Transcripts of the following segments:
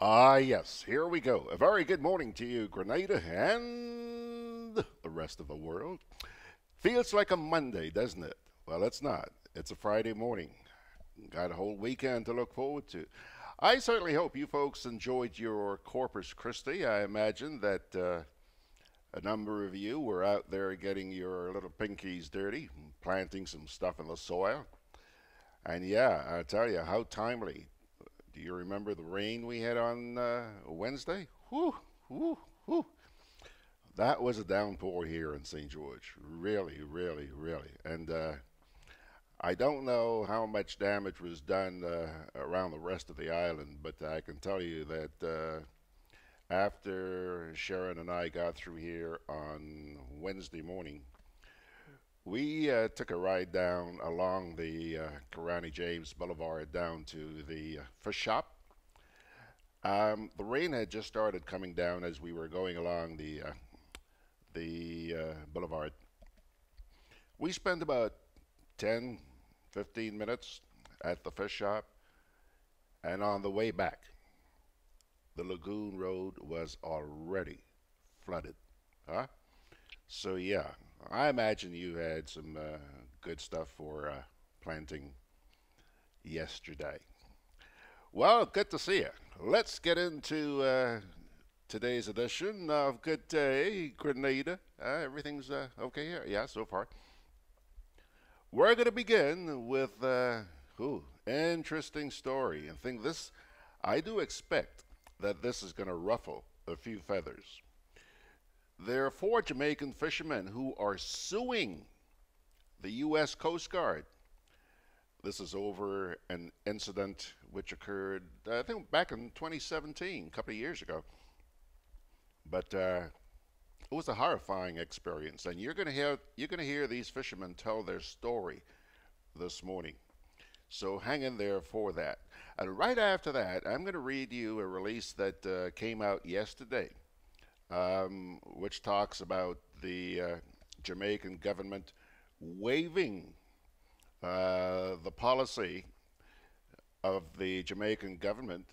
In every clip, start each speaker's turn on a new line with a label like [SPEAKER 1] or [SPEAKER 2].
[SPEAKER 1] Yes, here we go. A very good morning to you, Grenada, and the rest of the world. Feels like a Monday, doesn't it? Well, it's not. It's a Friday morning. Got a whole weekend to look forward to. I certainly hope you folks enjoyed your Corpus Christi. I imagine that a number of you were out there getting your little pinkies dirty, planting some stuff in the soil. And yeah, I tell you, how timely. Do you remember the rain we had on Wednesday? Whew, whew, whew. That was a downpour here in St. George. Really, really, really. And I don't know how much damage was done around the rest of the island, but I can tell you that after Sharon and I got through here on Wednesday morning, we took a ride down along the Karani James Boulevard down to the fish shop. The rain had just started coming down as we were going along the boulevard. We spent about 10, 15 minutes at the fish shop, and on the way back, the lagoon road was already flooded. Huh? So yeah, I imagine you had some good stuff for planting yesterday. Well, good to see you. Let's get into today's edition of Good Day Grenada. Everything's okay here? Yeah, so far. We're going to begin with interesting story. And think this, I do expect that this is going to ruffle a few feathers. There are four Jamaican fishermen who are suing the U.S. Coast Guard. This is over an incident which occurred, I think, back in 2017, a couple of years ago. But it was a horrifying experience, and you're going to hear these fishermen tell their story this morning. So hang in there for that. And right after that, I'm going to read you a release that came out yesterday, which talks about the Jamaican government waiving the policy of the Jamaican government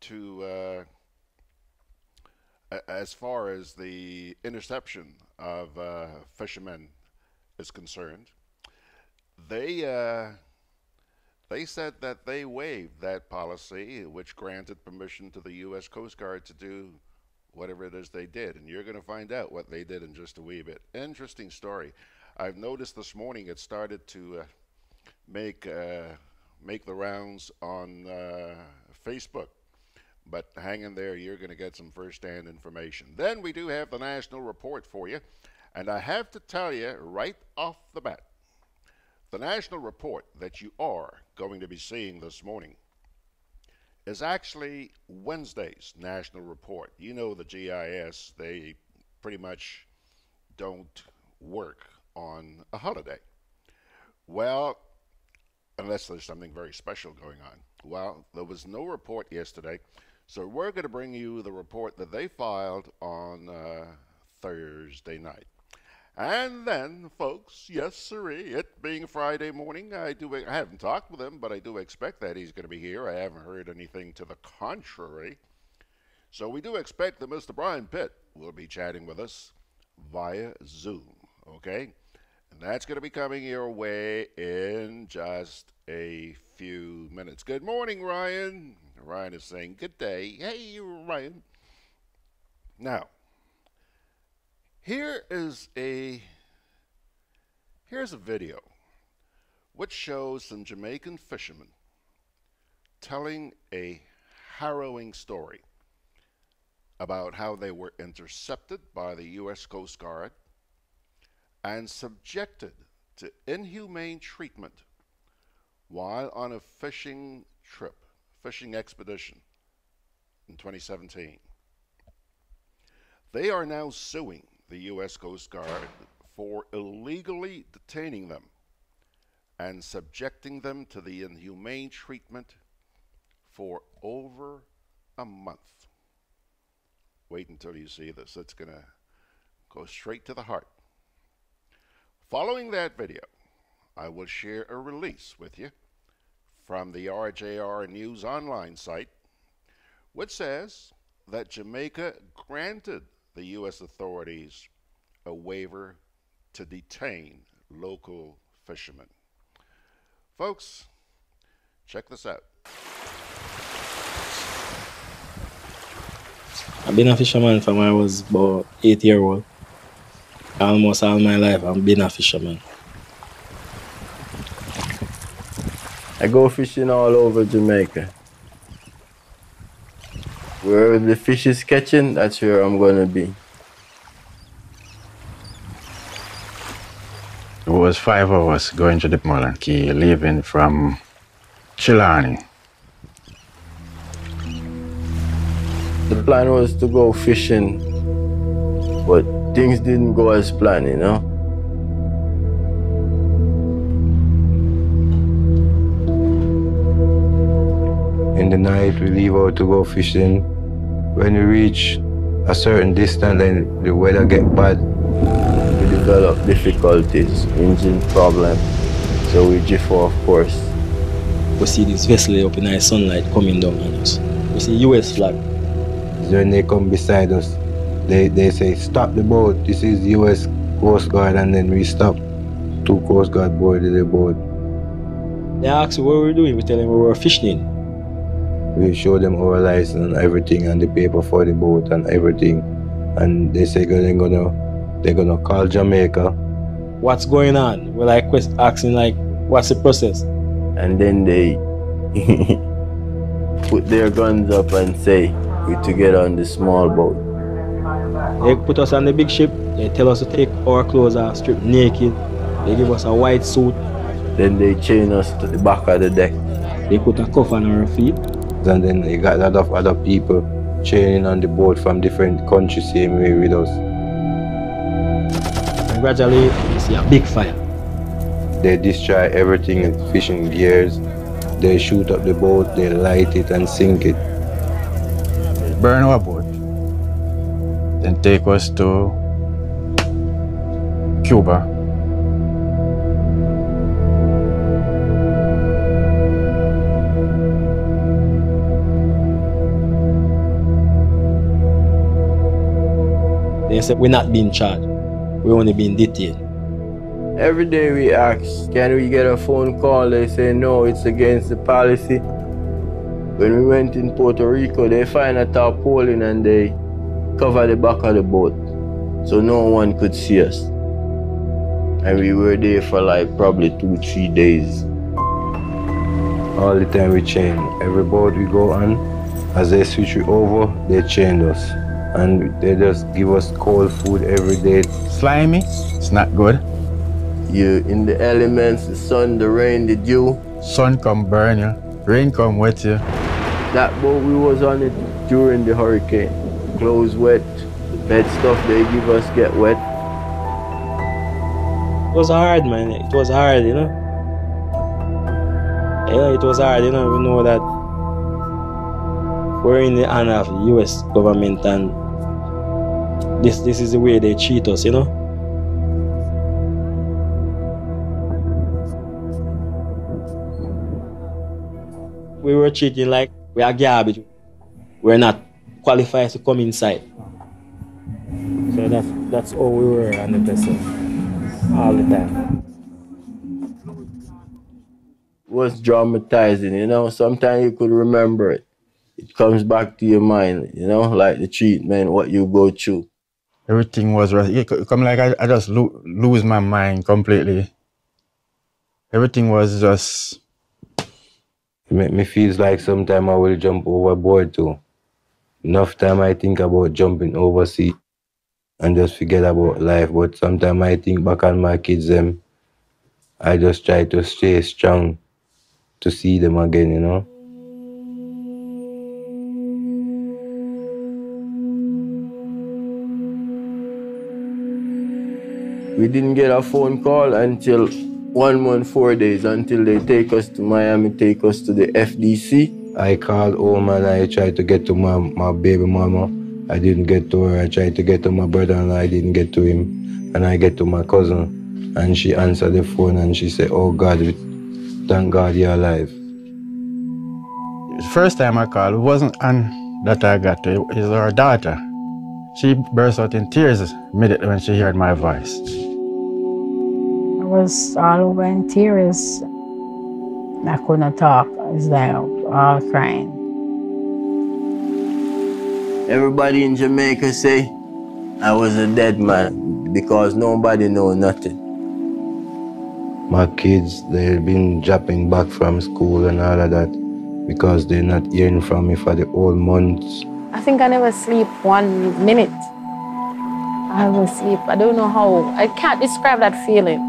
[SPEAKER 1] to, as far as the interception of fishermen is concerned. They they said that they waived that policy, which granted permission to the U.S. Coast Guard to do whatever it is they did. And you're going to find out what they did in just a wee bit. Interesting story. I've noticed this morning it started to make make the rounds on Facebook. But hang in there, you're going to get some first-hand information. Then we do have the national report for you. And I have to tell you right off the bat, the national report that you are going to be seeing this morning is actually Wednesday's national report. You know the GIS, they pretty much don't work on a holiday. Well, unless there's something very special going on. Well, there was no report yesterday, so we're going to bring you the report that they filed on Thursday night. And then, folks, yes, sirree, it being a Friday morning, I haven't talked with him, but I do expect that he's going to be here. I haven't heard anything to the contrary. So we do expect that Mr. Brian Pitt will be chatting with us via Zoom, okay? And that's going to be coming your way in just a few minutes. Good morning, Ryan. Ryan is saying, good day. Hey, Ryan. Now, here's a video which shows some Jamaican fishermen telling a harrowing story about how they were intercepted by the U.S. Coast Guard and subjected to inhumane treatment while on a fishing trip, fishing expedition in 2017. They are now suing the U.S. Coast Guard for illegally detaining them and subjecting them to the inhumane treatment for over a month. Wait until you see this. It's going to go straight to the heart. Following that video, I will share a release with you from the RJR News online site which says that Jamaica granted the U.S. authorities a waiver to detain local fishermen. Folks, check this out.
[SPEAKER 2] I've been a fisherman from when I was about 8 years old. Almost all my life I've been a fisherman.
[SPEAKER 3] I go fishing all over Jamaica. Wherever the fish is catching, that's where I'm gonna be.
[SPEAKER 4] It was 5 hours going to the Mullen Key, leaving from Chilani.
[SPEAKER 3] The plan was to go fishing, but things didn't go as planned, you know?
[SPEAKER 5] In the night, we leave out to go fishing. When we reach a certain distance, then the weather get bad.
[SPEAKER 3] We develop difficulties, engine problem, so we drift off course.
[SPEAKER 2] We see this vessel up in the sunlight coming down on us. We see US flag.
[SPEAKER 5] When they come beside us, they say, stop the boat, this is US Coast Guard, and then we stop. 2 Coast Guard boarded the boat.
[SPEAKER 2] They asked what we were doing, we tell them we were fishing.
[SPEAKER 5] We show them our license and everything, and the paper for the boat and everything. And they say they're gonna call Jamaica.
[SPEAKER 2] What's going on? We're like asking like, what's the process?
[SPEAKER 3] And then they put their guns up and say, we to get on the small boat.
[SPEAKER 2] They put us on the big ship, they tell us to take our clothes off, strip naked. They give us a white suit.
[SPEAKER 3] Then they chain us to the back of the deck.
[SPEAKER 2] They put a cuff on our feet.
[SPEAKER 5] And then they got a lot of other people chaining on the boat from different countries same way with us.
[SPEAKER 2] And gradually, you see a big fire.
[SPEAKER 5] They destroy everything, fishing gears. They shoot up the boat, they light it and sink it.
[SPEAKER 4] Burn our boat. Then take us to Cuba.
[SPEAKER 2] They said we're not being charged, we're only being detained.
[SPEAKER 3] Every day we ask, can we get a phone call? They say no, it's against the policy. When we went in Puerto Rico, they find a tarpaulin and they cover the back of the boat so no one could see us. And we were there for like probably 2-3 days.
[SPEAKER 5] All the time we chain. Every boat we go on, as they switch it over, they chain us. And they just give us cold food every day.
[SPEAKER 4] Slimy, it's not good.
[SPEAKER 3] You in the elements, the sun, the rain, the dew.
[SPEAKER 4] Sun come burn you, rain come wet you.
[SPEAKER 3] That boat we was on it during the hurricane. Clothes wet, the bed stuff they give us get wet.
[SPEAKER 2] It was hard, man. It was hard, you know. Yeah, it was hard, you know. We know that we're in the hand of the US government and this is the way they treat us, you know. We were treating like we are garbage. We're not qualified to come inside. So that's how we were on the vessel all the time.
[SPEAKER 3] It was dramatizing, you know. Sometimes you could remember it. It comes back to your mind, you know, like the treatment, what you go through.
[SPEAKER 4] Everything was right. It come like I just lose my mind completely. Everything was just...
[SPEAKER 5] It make me feel like sometime I will jump overboard too. Enough time I think about jumping overseas and just forget about life. But sometimes I think back on my kids them. I just try to stay strong to see them again, you know.
[SPEAKER 3] We didn't get a phone call until 1 month, 4 days, until they take us to Miami, take us to the FDC.
[SPEAKER 5] I called home and I tried to get to my baby mama. I didn't get to her. I tried to get to my brother and I didn't get to him. And I get to my cousin and she answered the phone and she said, oh God, thank God you're alive.
[SPEAKER 4] The first time I called, it wasn't on that I got is our daughter. She burst out in tears immediately when she heard my voice.
[SPEAKER 6] I was all over in tears. I couldn't talk. It's like all crying.
[SPEAKER 3] Everybody in Jamaica say I was a dead man because nobody know nothing.
[SPEAKER 5] My kids, they've been dropping back from school and all of that because they're not hearing from me for the whole months.
[SPEAKER 6] I think I never sleep 1 minute. I will sleep. I don't know how. I can't describe that feeling.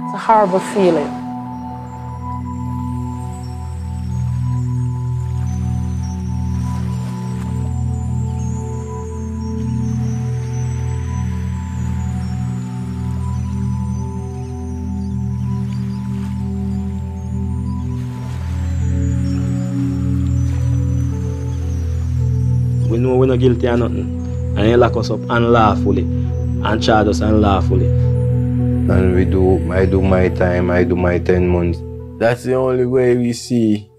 [SPEAKER 6] It's a horrible feeling.
[SPEAKER 2] We know we're not guilty of nothing. And they lock us up unlawfully and charge us unlawfully.
[SPEAKER 5] And I do my time, I do my 10 months.
[SPEAKER 3] That's the only way we see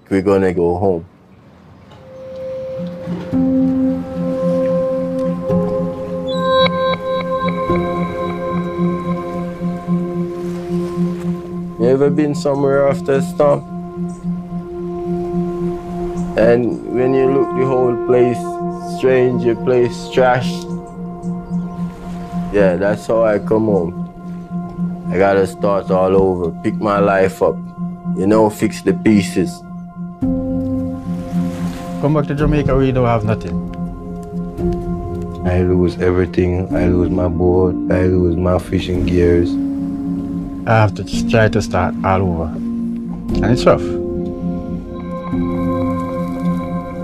[SPEAKER 3] we're gonna go home. You ever been somewhere after a storm? And when you look the whole place strange, your place trashed. Yeah, that's how I come home. I gotta start all over, pick my life up, you know, fix the pieces.
[SPEAKER 4] Come back to Jamaica, we don't have nothing.
[SPEAKER 5] I lose everything. I lose my boat, I lose my fishing gears.
[SPEAKER 4] I have to try to start all over. And it's rough.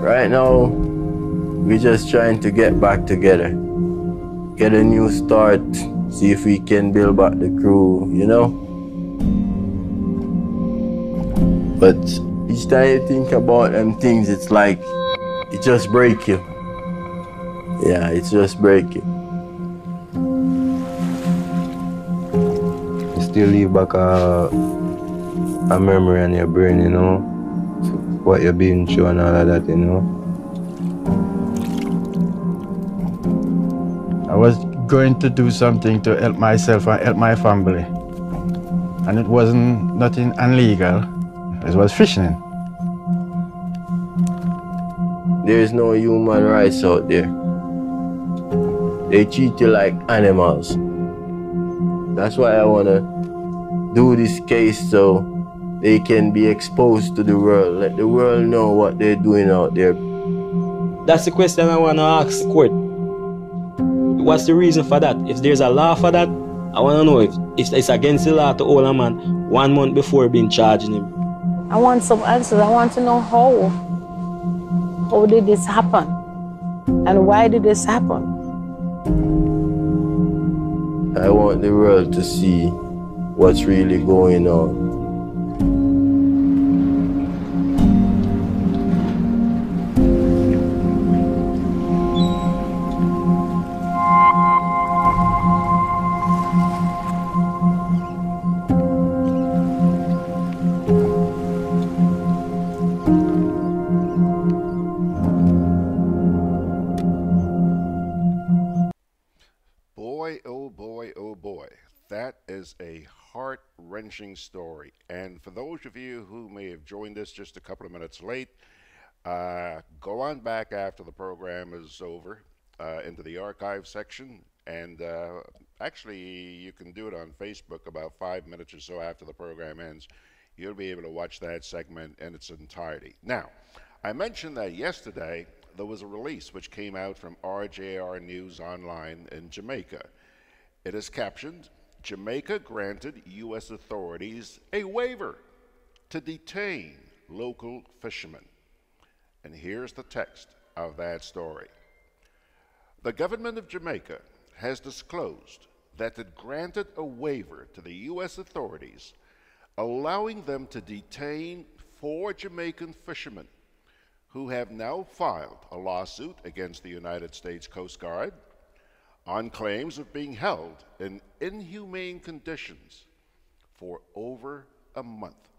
[SPEAKER 3] Right now, we're just trying to get back together. Get a new start, see if we can build back the crew, you know? But each time you think about them things, it's like, it just break you. Yeah, it's just break you.
[SPEAKER 5] You still leave back a memory in your brain, you know? What you've been through and all of that, you know?
[SPEAKER 4] I was going to do something to help myself and help my family. And it wasn't nothing illegal. It was fishing.
[SPEAKER 3] There's no human rights out there. They treat you like animals. That's why I wanna do this case so they can be exposed to the world. Let the world know what they're doing out there.
[SPEAKER 2] That's the question I want to ask the court. What's the reason for that? If there's a law for that, I want to know if it's against the law to hold a man 1 month before being charging him.
[SPEAKER 6] I want some answers. I want to know how. How did this happen? And why did this happen?
[SPEAKER 3] I want the world to see what's really going on.
[SPEAKER 1] That is a heart-wrenching story. And for those of you who may have joined us just a couple of minutes late, go on back after the program is over into the archive section. And actually, you can do it on Facebook about 5 minutes or so after the program ends. You'll be able to watch that segment in its entirety. Now, I mentioned that yesterday there was a release which came out from RJR News Online in Jamaica. It is captioned, Jamaica granted U.S. authorities a waiver to detain local fishermen. And here's the text of that story. The government of Jamaica has disclosed that it granted a waiver to the U.S. authorities, allowing them to detain 4 Jamaican fishermen who have now filed a lawsuit against the United States Coast Guard on claims of being held in inhumane conditions for over a month.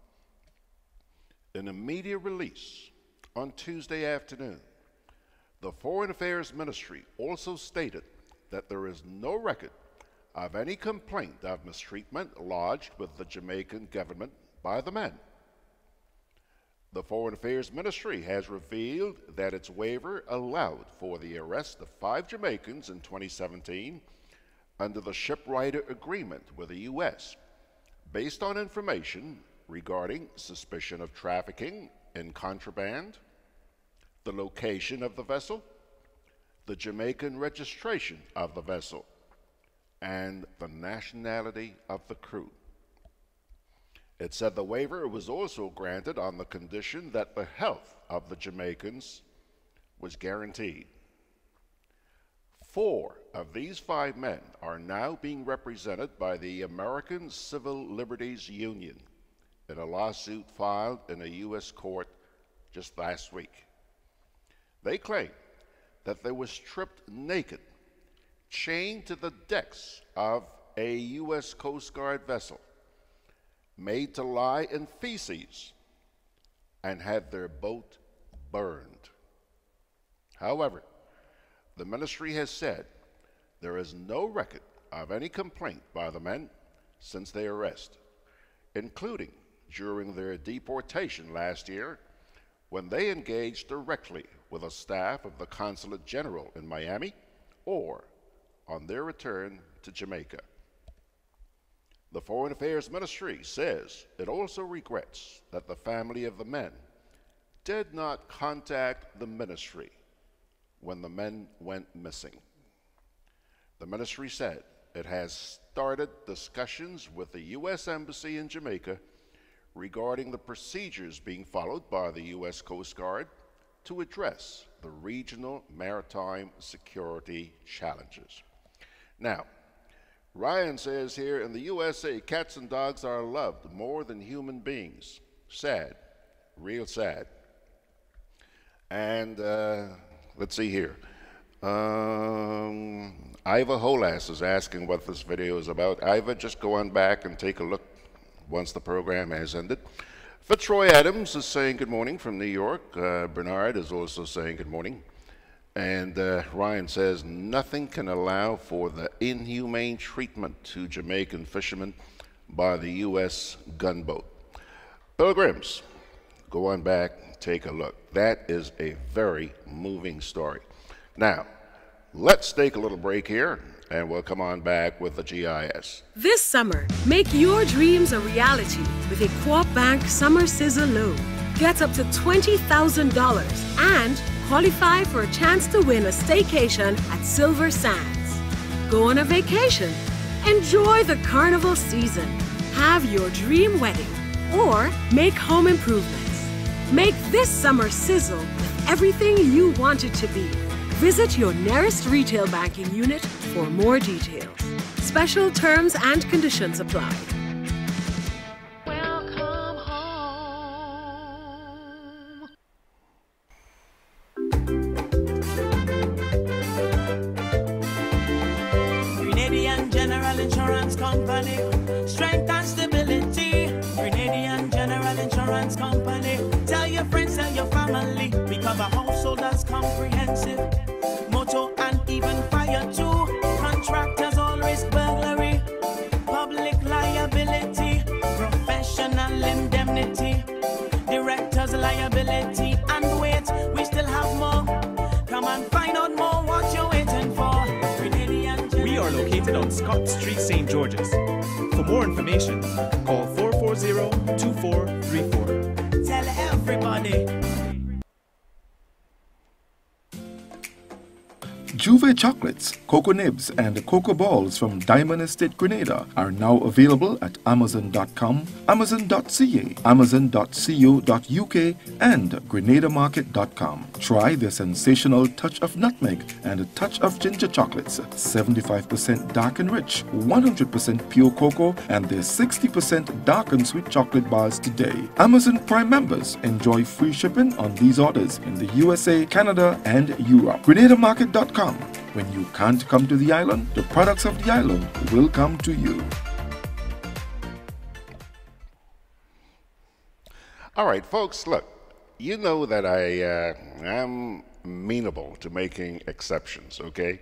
[SPEAKER 1] In a media release on Tuesday afternoon, The Foreign Affairs Ministry also stated that there is no record of any complaint of mistreatment lodged with the Jamaican government by the men. The Foreign Affairs Ministry has revealed that its waiver allowed for the arrest of 5 Jamaicans in 2017 under the shipwrighter agreement with the U.S. based on information regarding suspicion of trafficking in contraband, the location of the vessel, the Jamaican registration of the vessel, and the nationality of the crew. It said the waiver was also granted on the condition that the health of the Jamaicans was guaranteed. 4 of these 5 men are now being represented by the American Civil Liberties Union in a lawsuit filed in a U.S. court just last week. They claim that they were stripped naked, chained to the decks of a U.S. Coast Guard vessel, made to lie in feces, and had their boat burned. However, the ministry has said there is no record of any complaint by the men since their arrest, including during their deportation last year when they engaged directly with a staff of the Consulate General in Miami or on their return to Jamaica. The Foreign Affairs Ministry says it also regrets that the family of the men did not contact the ministry when the men went missing. The ministry said it has started discussions with the U.S. Embassy in Jamaica regarding the procedures being followed by the U.S. Coast Guard to address the regional maritime security challenges. Now, Ryan says here, in the USA, cats and dogs are loved more than human beings. Sad, real sad. And let's see here. Iva Holas is asking what this video is about. Iva, just go on back and take a look once the program has ended. Fitzroy Adams is saying good morning from New York. Bernard is also saying good morning. And Ryan says, nothing can allow for the inhumane treatment to Jamaican fishermen by the U.S. gunboat. Pilgrims, go on back, take a look. That is a very moving story. Now, let's take a little break here, and we'll come on back with the GIS.
[SPEAKER 7] This summer, make your dreams a reality with a Co-op Bank Summer Sizzle Loan. Get up to $20,000 and qualify for a chance to win a staycation at Silver Sands. Go on a vacation. Enjoy the carnival season. Have your dream wedding or make home improvements. Make this summer sizzle with everything you want it to be. Visit your nearest retail banking unit for more details. Special terms and conditions apply.
[SPEAKER 8] Insurance Company, strength and stability. Grenadian General Insurance Company. Tell your friends, tell your family. We cover householders comprehensive, motor and even fire too. Contractors all risk burglary, public liability, professional indemnity, directors liability, and wait, we still have more. Come and find out more what you're waiting for.
[SPEAKER 9] We are located on Scott Street, St. George's. For more information, call 440-2434.
[SPEAKER 8] Tell everybody.
[SPEAKER 10] Juve chocolates, cocoa nibs, and cocoa balls from Diamond Estate Grenada are now available at Amazon.com, Amazon.ca, Amazon.co.uk, and GrenadaMarket.com. Try their sensational touch of nutmeg and a touch of ginger chocolates, 75% dark and rich, 100% pure cocoa, and their 60% dark and sweet chocolate bars today. Amazon Prime members enjoy free shipping on these orders in the USA, Canada, and Europe. GrenadaMarket.com. When you can't come to the island, the products of the island will come to you.
[SPEAKER 1] All right, folks, look, you know that I'm amenable to making exceptions, okay?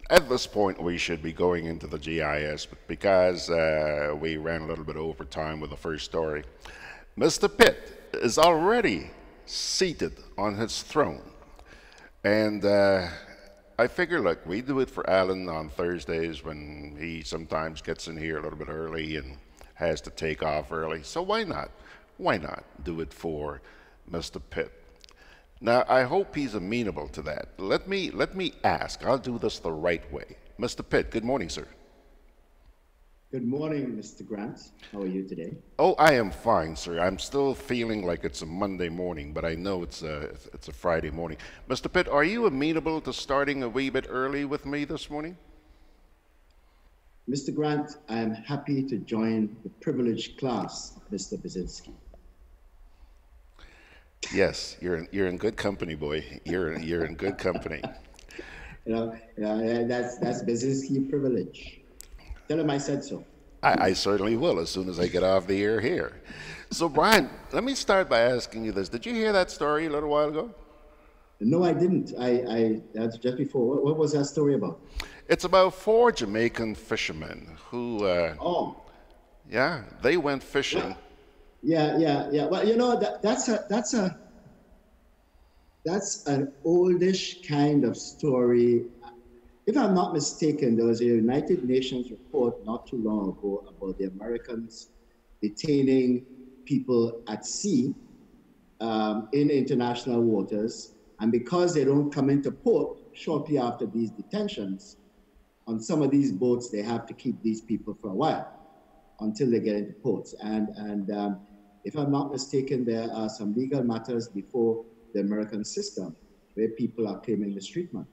[SPEAKER 1] At this point, we should be going into the GIS, but because we ran a little bit over time with the first story, Mr. Pitt is already seated on his throne. And I figure, look, we do it for Alan on Thursdays when he sometimes gets in here a little bit early and has to take off early. So why not? Why not do it for Mr. Pitt? Now, I hope he's amenable to that. Let me ask. I'll do this the right way. Mr. Pitt, good morning, sir.
[SPEAKER 11] Good morning, Mr. Grant. How are you today?
[SPEAKER 1] Oh, I am fine, sir. I'm still feeling like it's a Monday morning, but I know it's a Friday morning. Mr. Pitt, are you amenable to starting a wee bit early with me this morning?
[SPEAKER 11] Mr. Grant, I am happy to join the privileged class of Mr. Brzezinski.
[SPEAKER 1] Yes, you're in good company, boy. You're in good company.
[SPEAKER 11] That's Brzezinski privilege. Tell him I said so.
[SPEAKER 1] I certainly will as soon as I get off the air here. So, Brian, let me start by asking you this. Did you hear that story a little while ago?
[SPEAKER 11] No, I didn't. That's just before. What was that story about?
[SPEAKER 1] It's about 4 Jamaican fishermen who, yeah, they went fishing.
[SPEAKER 11] Yeah. Well, you know, that's an oldish kind of story. If I'm not mistaken, there was a United Nations report not too long ago about the Americans detaining people at sea in international waters. And because they don't come into port shortly after these detentions, on some of these boats, they have to keep these people for a while until they get into ports. And if I'm not mistaken, there are some legal matters before the American system where people are claiming mistreatment.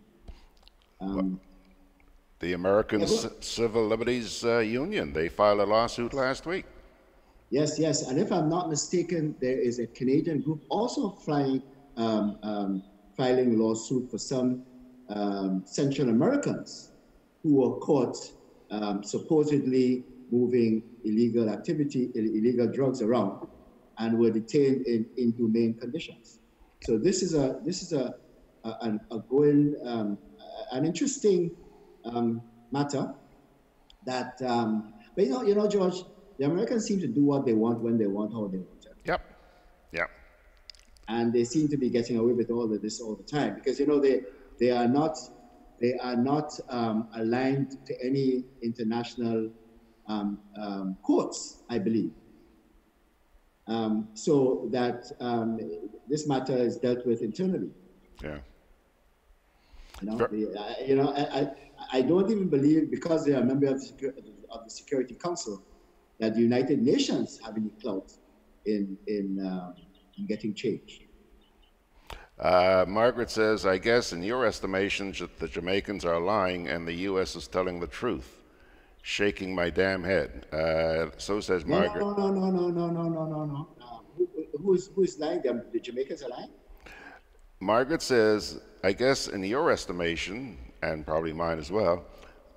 [SPEAKER 1] The American Civil Liberties Union, they filed a lawsuit last week.
[SPEAKER 11] Yes. And if I'm not mistaken, there is a Canadian group also filing lawsuit for some Central Americans who were caught supposedly moving illegal drugs around and were detained in inhumane conditions. So this is an interesting matter that, but you know, George, the Americans seem to do what they want, when they want, how they want it.
[SPEAKER 1] Yep.
[SPEAKER 11] And they seem to be getting away with all of this all the time because, you know, they are not aligned to any international courts, I believe. So that this matter is dealt with internally.
[SPEAKER 1] Yeah.
[SPEAKER 11] I don't even believe, because they are a member of the Security Council, that the United Nations have any clout in getting change.
[SPEAKER 1] Margaret says, I guess in your estimation that the Jamaicans are lying and the U.S. is telling the truth. Shaking my damn head. So says Margaret.
[SPEAKER 11] No. Who's lying? The Jamaicans are lying?
[SPEAKER 1] Margaret says, I guess in your estimation, and probably mine as well,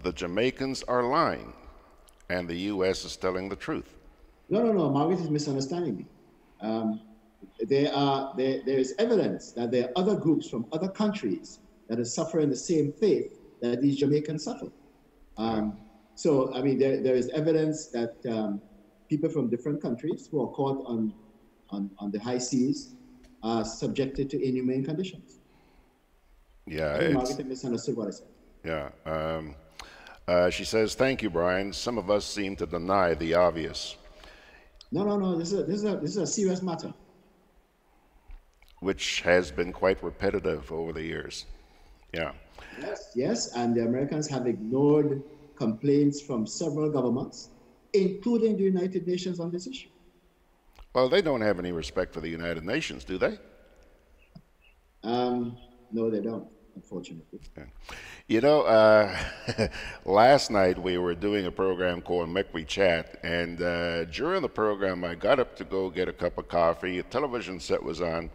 [SPEAKER 1] the Jamaicans are lying and the U.S. is telling the truth.
[SPEAKER 11] No. Margaret is misunderstanding me. There is evidence that there are other groups from other countries that are suffering the same fate that these Jamaicans suffer. So, I mean, there is evidence that people from different countries who are caught on the high seas are subjected to inhumane conditions.
[SPEAKER 1] Yeah.
[SPEAKER 11] I think Margaret misunderstood what I said.
[SPEAKER 1] Yeah. She says, thank you, Brian. Some of us seem to deny the obvious.
[SPEAKER 11] No. This is a serious matter.
[SPEAKER 1] Which has been quite repetitive over the years. Yeah.
[SPEAKER 11] Yes, and the Americans have ignored complaints from several governments, including the United Nations, on this issue.
[SPEAKER 1] Well, they don't have any respect for the United Nations, do they?
[SPEAKER 11] No, they don't, unfortunately.
[SPEAKER 1] Yeah. You know, last night we were doing a program called Make We Chat, and during the program I got up to go get a cup of coffee, a television set was on,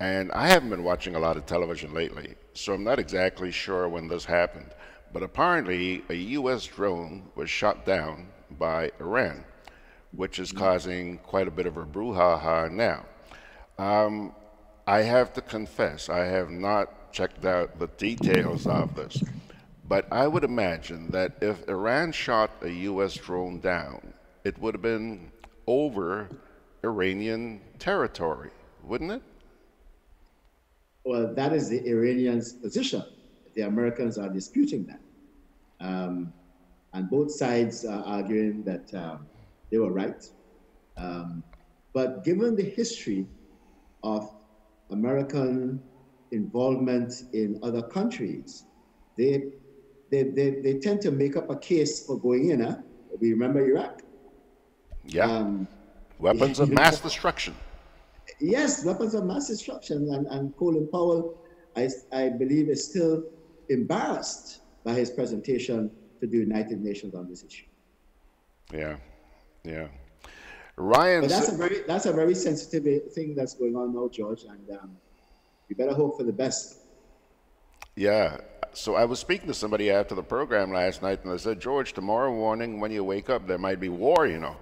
[SPEAKER 1] and I haven't been watching a lot of television lately, so I'm not exactly sure when this happened. But apparently a U.S. drone was shot down by Iran, which is causing quite a bit of a brouhaha now. I have to confess, I have not checked out the details of this, but I would imagine that if Iran shot a U.S. drone down, it would have been over Iranian territory, wouldn't it?
[SPEAKER 11] Well, that is the Iranians' position. The Americans are disputing that. And both sides are arguing that they were right. But given the history of American involvement in other countries, they tend to make up a case for going in. We remember Iraq.
[SPEAKER 1] Yeah. Weapons of mass destruction.
[SPEAKER 11] Yes, weapons of mass destruction. And Colin Powell, I believe, is still embarrassed by his presentation to the United Nations on this issue.
[SPEAKER 1] Yeah, yeah. Ryan,
[SPEAKER 11] but that's a very sensitive thing that's going on now, George, and we better hope for the best.
[SPEAKER 1] Yeah. So I was speaking to somebody after the program last night, and I said, George, tomorrow morning when you wake up, there might be war, you know.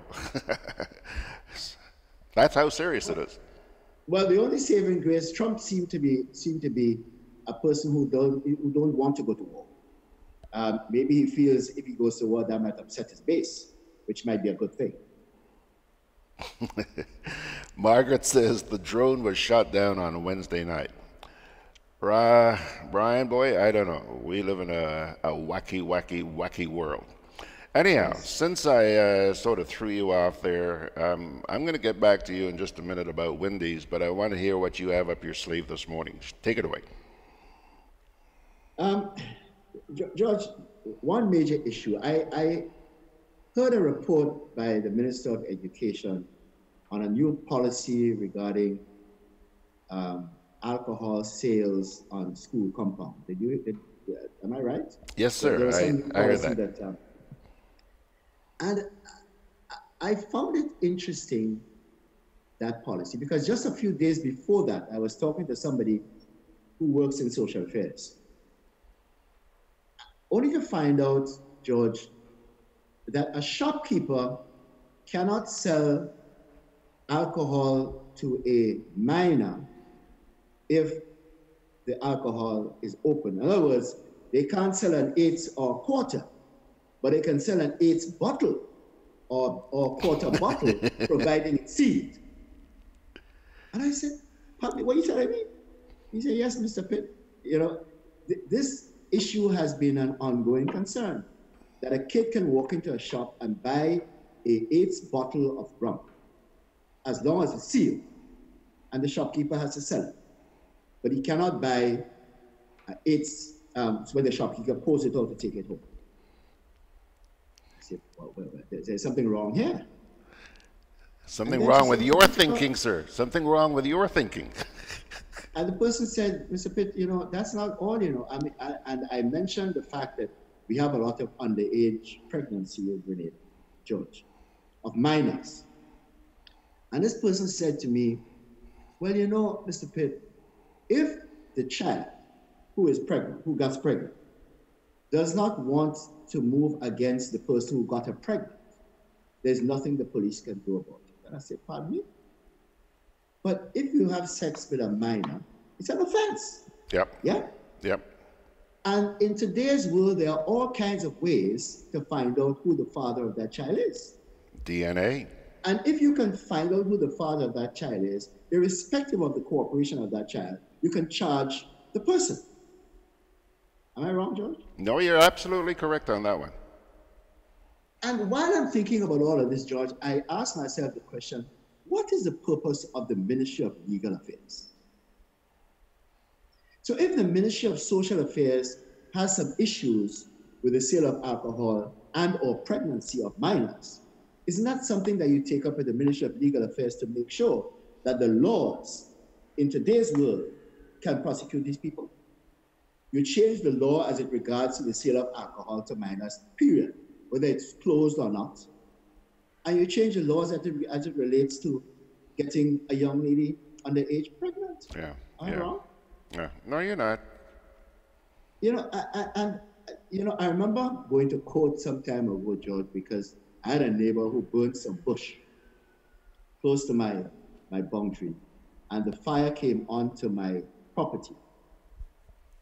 [SPEAKER 1] That's how serious it is.
[SPEAKER 11] Well, the only saving grace, Trump seemed to be a person who don't want to go to war. Maybe he feels if he goes to war, that might upset his base, which might be a good thing.
[SPEAKER 1] Margaret says the drone was shot down on a Wednesday night. Brian, boy, I don't know. We live in a wacky world. Anyhow, since I sort of threw you off there, I'm going to get back to you in just a minute about Wendy's, but I want to hear what you have up your sleeve this morning. Take it away.
[SPEAKER 11] George, one major issue. I heard a report by the Minister of Education on a new policy regarding alcohol sales on school compound. Am I right?
[SPEAKER 1] Yes, sir. I heard that.
[SPEAKER 11] And I found it interesting, that policy, because just a few days before that, I was talking to somebody who works in social affairs. Only to find out, George, that a shopkeeper cannot sell alcohol to a minor if the alcohol is open. In other words, they can't sell an eighth or quarter, but they can sell an eighth bottle or quarter bottle, providing it's sealed. And I said, "Pardon me, what are you telling me?" He said, "Yes, Mr. Pitt. You know, this issue has been an ongoing concern, that a kid can walk into a shop and buy an eighth bottle of rum, as long as it's sealed, and the shopkeeper has to sell it. But he cannot buy an eighth when the shopkeeper pulls it out to take it home." I said, well, there's something wrong here.
[SPEAKER 1] Something wrong with your thinking, sir. Something wrong with your thinking.
[SPEAKER 11] And the person said, "Mr. Pitt, you know, that's not all, you know." I mean, and I mentioned the fact that we have a lot of underage pregnancy in Grenada, George, of minors. And this person said to me, "Well, you know, Mr. Pitt, if the child who gets pregnant, does not want to move against the person who got her pregnant, there's nothing the police can do about it." And I said, "Pardon me? But if you have sex with a minor, it's an offense."
[SPEAKER 1] Yep.
[SPEAKER 11] Yeah?
[SPEAKER 1] Yep.
[SPEAKER 11] And in today's world, there are all kinds of ways to find out who the father of that child is.
[SPEAKER 1] DNA.
[SPEAKER 11] And if you can find out who the father of that child is, irrespective of the cooperation of that child, you can charge the person. Am I wrong, George?
[SPEAKER 1] No, you're absolutely correct on that one.
[SPEAKER 11] And while I'm thinking about all of this, George, I ask myself the question, what is the purpose of the Ministry of Legal Affairs? So if the Ministry of Social Affairs has some issues with the sale of alcohol and or pregnancy of minors, isn't that something that you take up with the Ministry of Legal Affairs to make sure that the laws in today's world can prosecute these people? You change the law as it regards to the sale of alcohol to minors, period, whether it's closed or not. And you change the laws as it relates to getting a young lady underage pregnant.
[SPEAKER 1] Yeah.
[SPEAKER 11] Am I wrong?
[SPEAKER 1] Yeah. No, you're not.
[SPEAKER 11] You know, I remember going to court some time ago, George, because I had a neighbor who burned some bush close to my boundary. and the fire came onto my property.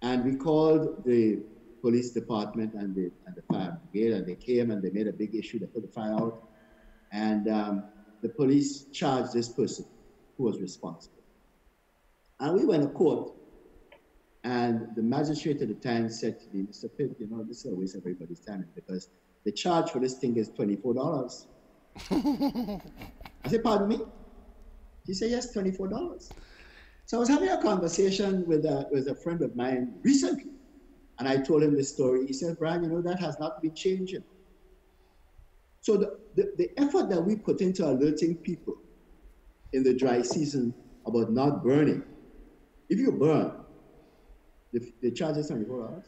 [SPEAKER 11] And we called the police department and the fire brigade, and they came and they made a big issue. They put the fire out, and the police charged this person who was responsible. And we went to court, and the magistrate at the time said to me, Mr. Pitt, you know, this is a waste of everybody's time because the charge for this thing is $24. I said, pardon me? He said, yes, $24. So I was having a conversation with a friend of mine recently, and I told him this story. He said, Brian, you know, that has not been changing. So the effort that we put into alerting people in the dry season about not burning, if you burn, the charge is $24.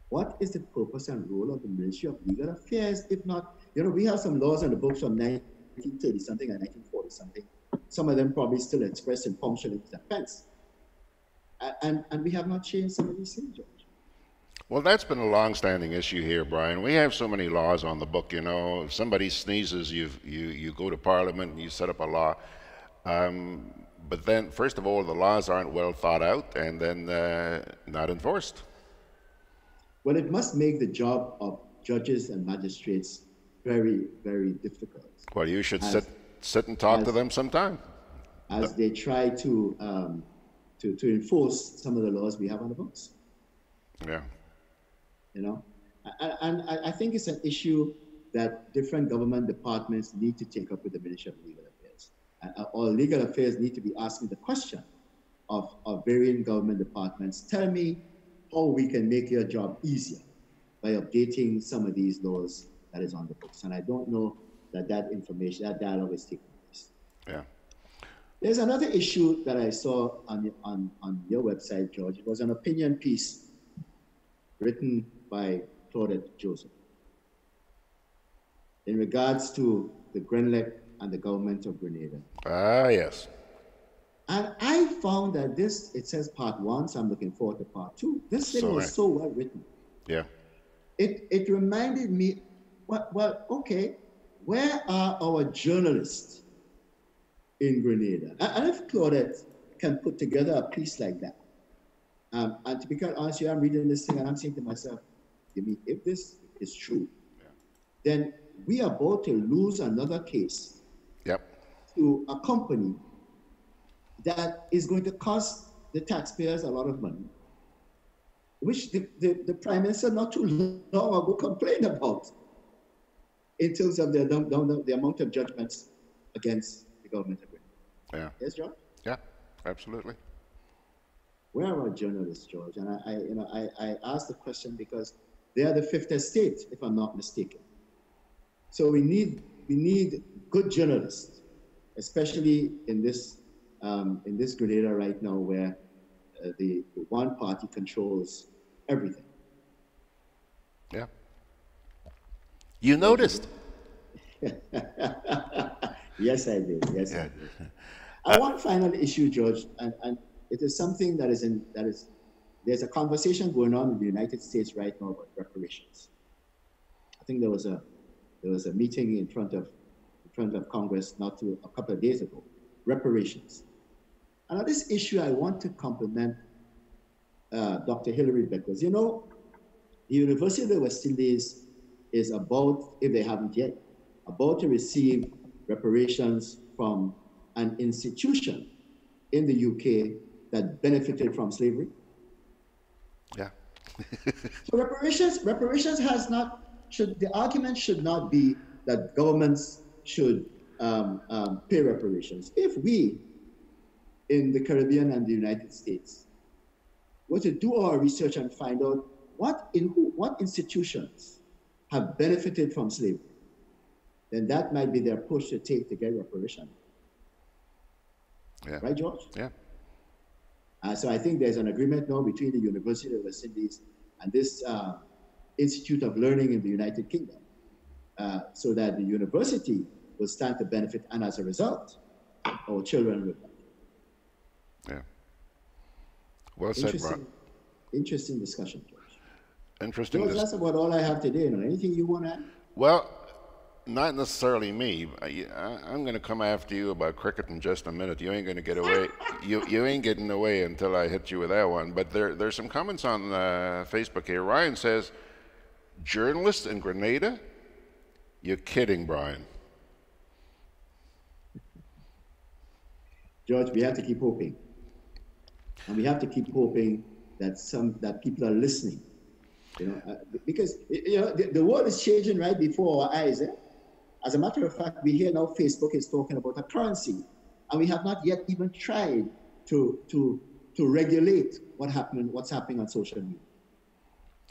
[SPEAKER 11] What is the purpose and role of the Ministry of Legal Affairs? If not, you know, we have some laws on the books from 1930 something and 1940 something. Some of them probably still expressed in punctual offense. And we have not changed some of these things, George.
[SPEAKER 1] Well, that's been a long-standing issue here, Brian. We have so many laws on the book, you know. If somebody sneezes, you go to Parliament and you set up a law. But then, first of all, the laws aren't well thought out and then not enforced.
[SPEAKER 11] Well, it must make the job of judges and magistrates very, very difficult.
[SPEAKER 1] Well, you should sit and talk to them sometime.
[SPEAKER 11] As they try to enforce some of the laws we have on the books.
[SPEAKER 1] Yeah.
[SPEAKER 11] You know, and I think it's an issue that different government departments need to take up with the Ministry of Legal Affairs. Or legal affairs need to be asking the question of varying government departments, tell me how we can make your job easier by updating some of these laws that is on the books. And I don't know that information, that dialogue is taking place.
[SPEAKER 1] Yeah.
[SPEAKER 11] There's another issue that I saw on your website, George. It was an opinion piece written by Claudette Joseph in regards to the Grenlec and the government of Grenada.
[SPEAKER 1] Ah, yes.
[SPEAKER 11] And I found that it says part 1, so I'm looking forward to part 2. This thing was so well written.
[SPEAKER 1] Yeah.
[SPEAKER 11] It reminded me, well, okay, where are our journalists in Grenada? And if Claudette can put together a piece like that, and to be quite honest, I'm reading this thing and I'm saying to myself, you mean if this is true, then we are about to lose another case to a company that is going to cost the taxpayers a lot of money, which the Prime Minister not too long ago complained about in terms of the amount of judgments against the government of Britain.
[SPEAKER 1] Yeah.
[SPEAKER 11] Yes, George?
[SPEAKER 1] Yeah, absolutely.
[SPEAKER 11] Where are our journalists, George? And I asked the question because they are the fifth estate, if I'm not mistaken. So we need good journalists, especially in this Grenada right now, where the one party controls everything.
[SPEAKER 1] Yeah. You noticed.
[SPEAKER 11] Yes, I did. Yes, I did. One final issue, George, and it is something there's a conversation going on in the United States right now about reparations. I think there was a meeting in front of Congress a couple of days ago. Reparations. And on this issue, I want to compliment Dr. Hilary Beckles. You know, the University of the West Indies is about, if they haven't yet, about to receive reparations from an institution in the UK that benefited from slavery.
[SPEAKER 1] Yeah.
[SPEAKER 11] So reparations the argument should not be that governments should pay reparations. If we in the Caribbean and the United States were to do our research and find out what institutions have benefited from slavery, then that might be their push to take to get reparation.
[SPEAKER 1] Yeah.
[SPEAKER 11] Right, George?
[SPEAKER 1] Yeah.
[SPEAKER 11] So I think there's an agreement now between the University of the West Indies and this Institute of Learning in the United Kingdom, so that the university will stand to benefit, and as a result, our children will benefit.
[SPEAKER 1] Yeah. Well said, Ron.
[SPEAKER 11] Interesting discussion, George.
[SPEAKER 1] Interesting.
[SPEAKER 11] George, that's about all I have today. Anything you want to add?
[SPEAKER 1] Well, not necessarily me. I'm going to come after you about cricket in just a minute. You ain't going to get away. You ain't getting away until I hit you with that one. But there's some comments on Facebook here. Ryan says, journalist in Grenada? You're kidding, Brian.
[SPEAKER 11] George, we have to keep hoping. And we have to keep hoping that people are listening. Because the world is changing right before our eyes. As a matter of fact, we hear now Facebook is talking about a currency, and we have not yet even tried to regulate what's happening on social media.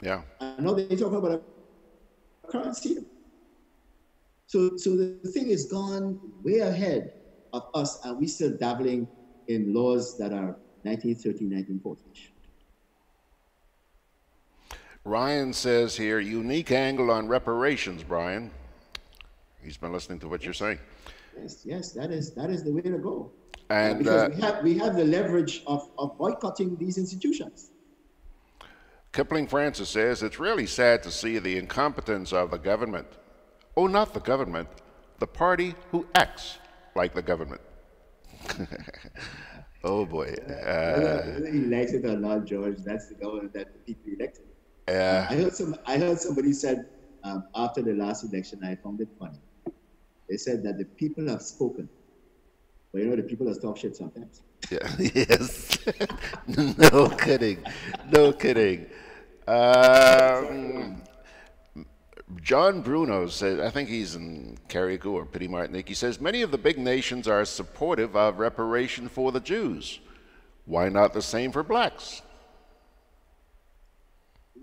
[SPEAKER 1] Yeah.
[SPEAKER 11] And now they're talking about a currency. So the thing is gone way ahead of us, and we're still dabbling in laws that are 1930, 1940-ish.
[SPEAKER 1] Ryan says here, unique angle on reparations, Brian. He's been listening to what you're saying.
[SPEAKER 11] Yes, that is the way to go.
[SPEAKER 1] And
[SPEAKER 11] because we have the leverage of boycotting these institutions.
[SPEAKER 1] Kipling Francis says, it's really sad to see the incompetence of the government. Oh, not the government, the party who acts like the government. Oh boy.
[SPEAKER 11] Whether he likes it or not, George, that's the government that the people elected. I heard somebody said after the last election, I found it funny. They said that the people have spoken. But the people have talk shit sometimes.
[SPEAKER 1] Yeah. Yes. No kidding. No kidding. John Bruno says, I think he's in Carriacou or Petit Martinique, he says, many of the big nations are supportive of reparation for the Jews. Why not the same for blacks?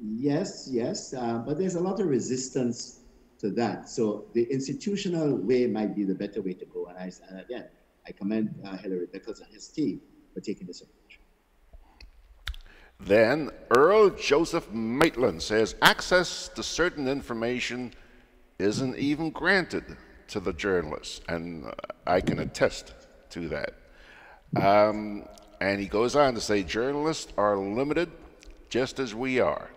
[SPEAKER 11] Yes, but there's a lot of resistance to that. So the institutional way might be the better way to go. And again, I commend Hillary Bickles and his team for taking this approach.
[SPEAKER 1] Then Earl Joseph Maitland says access to certain information isn't even granted to the journalists, and I can attest to that. And he goes on to say journalists are limited just as we are.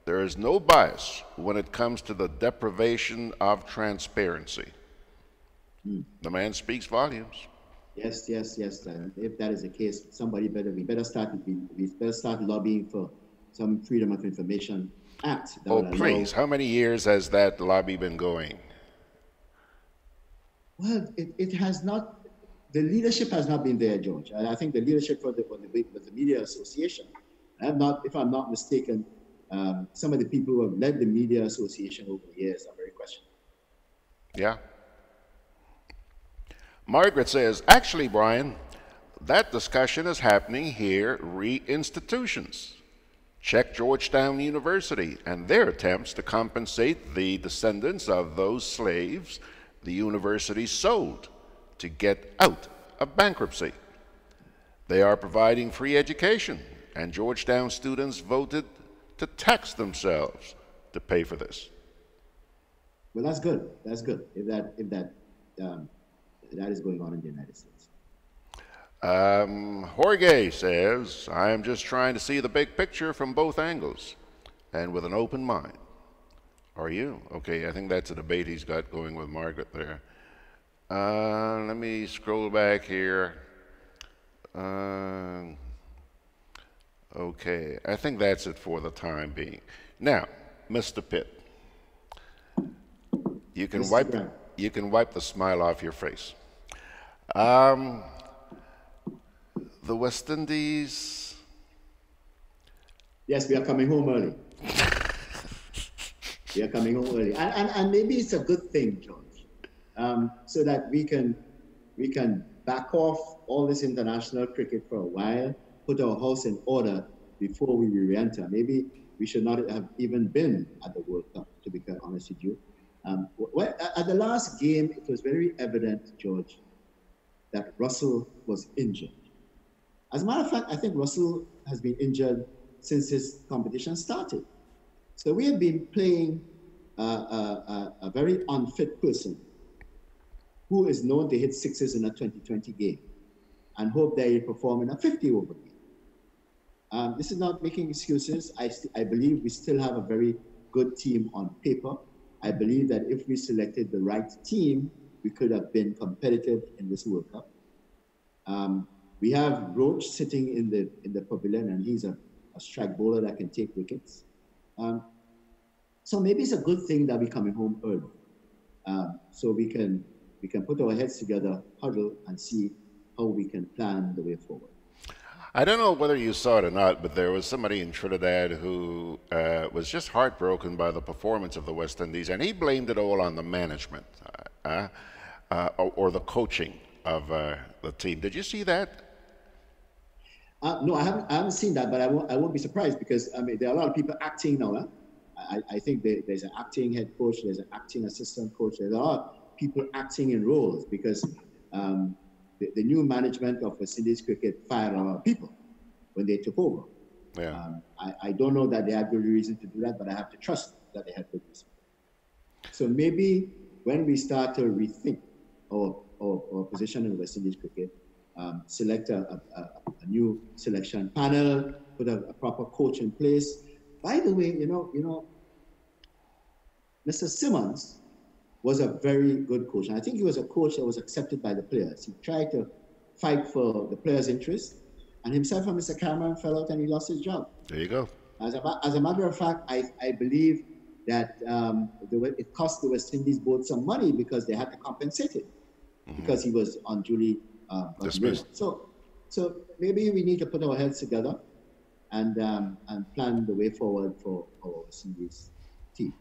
[SPEAKER 1] There is no bias when it comes to the deprivation of transparency. The man speaks volumes.
[SPEAKER 11] Yes. And if that is the case, we better start lobbying for some Freedom of Information Act.
[SPEAKER 1] Oh, please! How many years has that lobby been going?
[SPEAKER 11] Well, it has not. The leadership has not been there, George. And I think the leadership for the Media Association. If I'm not mistaken, some of the people who have led the Media Association over the years are very questionable.
[SPEAKER 1] Yeah. Margaret says, actually, Brian, that discussion is happening here re-institutions. Check Georgetown University and their attempts to compensate the descendants of those slaves the university sold to get out of bankruptcy. They are providing free education, and Georgetown students voted to tax themselves to pay for this.
[SPEAKER 11] Well, that's good. That's good. If that is going on in the United States.
[SPEAKER 1] Jorge says, I am just trying to see the big picture from both angles and with an open mind. Are you? Okay, I think that's a debate he's got going with Margaret there. Let me scroll back here. Okay, I think that's it for the time being. Now, Mr. Pitt, you can wipe the smile off your face. The West Indies.
[SPEAKER 11] Yes, we are coming home early. We are coming home early, and maybe it's a good thing, George, so that we can back off all this international cricket for a while, put our house in order before we re-enter. Maybe we should not have even been at the World Cup, to be quite honest with you. At the last game, it was very evident, George, that Russell was injured. As a matter of fact, I think Russell has been injured since his competition started. So we have been playing a very unfit person who is known to hit sixes in a 2020 game and hope that he'll perform in a 50-over game. This is not making excuses. I believe we still have a very good team on paper. I believe that if we selected the right team, we could have been competitive in this World Cup. We have Roach sitting in the pavilion, and he's a strike bowler that can take wickets. So maybe it's a good thing that we're coming home early, so we can put our heads together, huddle, and see how we can plan the way forward.
[SPEAKER 1] I don't know whether you saw it or not, but there was somebody in Trinidad who was just heartbroken by the performance of the West Indies, and he blamed it all on the management or the coaching of the team. Did you see that?
[SPEAKER 11] No, I haven't seen that, but I won't be surprised, because I mean there are a lot of people acting now. I think there's an acting head coach, there's an acting assistant coach, there's a lot of people acting in roles, because the new management of West Indies cricket fired a lot of people when they took over.
[SPEAKER 1] Yeah.
[SPEAKER 11] I don't know that they had good reason to do that, but I have to trust that they had good reason. So maybe when we start to rethink our position in West Indies cricket, select a new selection panel, put a proper coach in place. By the way, you know, Mr. Simmons was a very good coach. And I think he was a coach that was accepted by the players. He tried to fight for the players' interests, and himself and Mr. Cameron fell out and he lost his job.
[SPEAKER 1] There you go.
[SPEAKER 11] As a matter of fact, I believe that it cost the West Indies board some money because they had to compensate it because he was unduly
[SPEAKER 1] dismissed.
[SPEAKER 11] So maybe we need to put our heads together and plan the way forward for our West Indies team.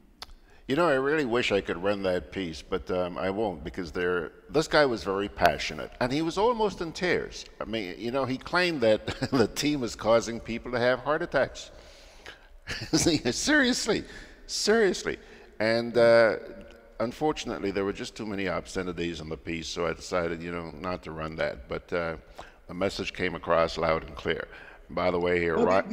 [SPEAKER 1] You know, I really wish I could run that piece, but I won't, because this guy was very passionate, and he was almost in tears. I mean, you know, he claimed that the team was causing people to have heart attacks. Seriously. And unfortunately, there were just too many obscenities in the piece, so I decided, you know, not to run that. But the message came across loud and clear. By the way, here,
[SPEAKER 11] well,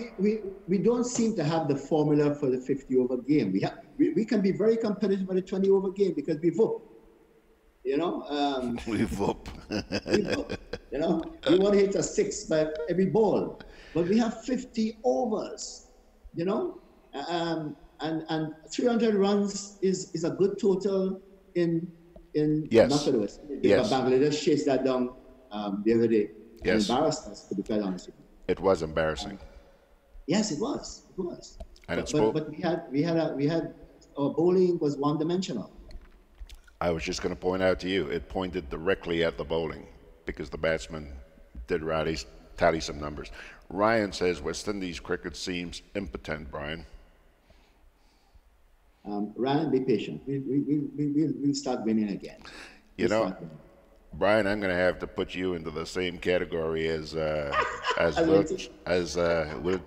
[SPEAKER 11] we don't seem to have the formula for the 50-over game. We can be very competitive at a 20-over game because we vote. You know,
[SPEAKER 1] we vote.
[SPEAKER 11] You know, we want to hit a 6 by every ball, but we have 50 overs. You know, and 300 runs is a good total in
[SPEAKER 1] yes.
[SPEAKER 11] Northwest.
[SPEAKER 1] Yes.
[SPEAKER 11] Bangladesh chased that down the other day.
[SPEAKER 1] Yes.
[SPEAKER 11] And embarrassed us, to be quite honest with you.
[SPEAKER 1] It was embarrassing.
[SPEAKER 11] Yes, it was. It was.
[SPEAKER 1] And
[SPEAKER 11] but we had our bowling was one-dimensional.
[SPEAKER 1] I was just going to point out to you, it pointed directly at the bowling because the batsman did tally some numbers. Ryan says West Indies cricket seems impotent, Brian.
[SPEAKER 11] Ryan, be patient. We'll start winning again.
[SPEAKER 1] You know, Brian, I'm going to have to put you into the same category as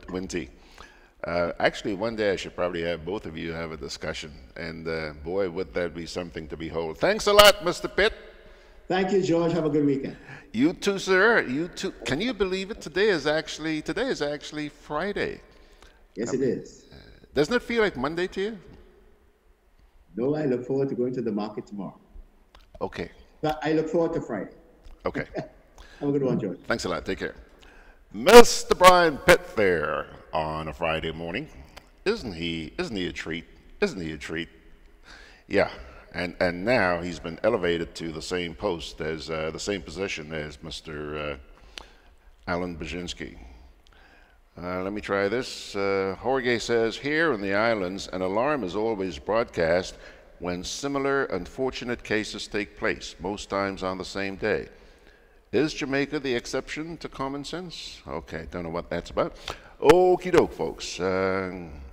[SPEAKER 1] Winty. Actually, one day I should probably have both of you have a discussion, and boy, would that be something to behold. Thanks a lot, Mr. Pitt.
[SPEAKER 11] Thank you, George. Have a good weekend.
[SPEAKER 1] You too, sir. You too. Can you believe it? Today is actually Friday.
[SPEAKER 11] Yes, it is.
[SPEAKER 1] Doesn't it feel like Monday to you?
[SPEAKER 11] No, I look forward to going to the market tomorrow.
[SPEAKER 1] Okay.
[SPEAKER 11] But I look forward to Friday.
[SPEAKER 1] Okay.
[SPEAKER 11] Have a good one, George.
[SPEAKER 1] Thanks a lot. Take care. Mr. Brian Pitt there on a Friday morning. Isn't he a treat? Isn't he a treat? Yeah. And now he's been elevated to the same post as the same position as Mr. Alan Baczynski. Let me try this. Jorge says, here in the islands, an alarm is always broadcast when similar unfortunate cases take place, most times on the same day. Is Jamaica the exception to common sense? Okay, don't know what that's about. Okie doke, folks.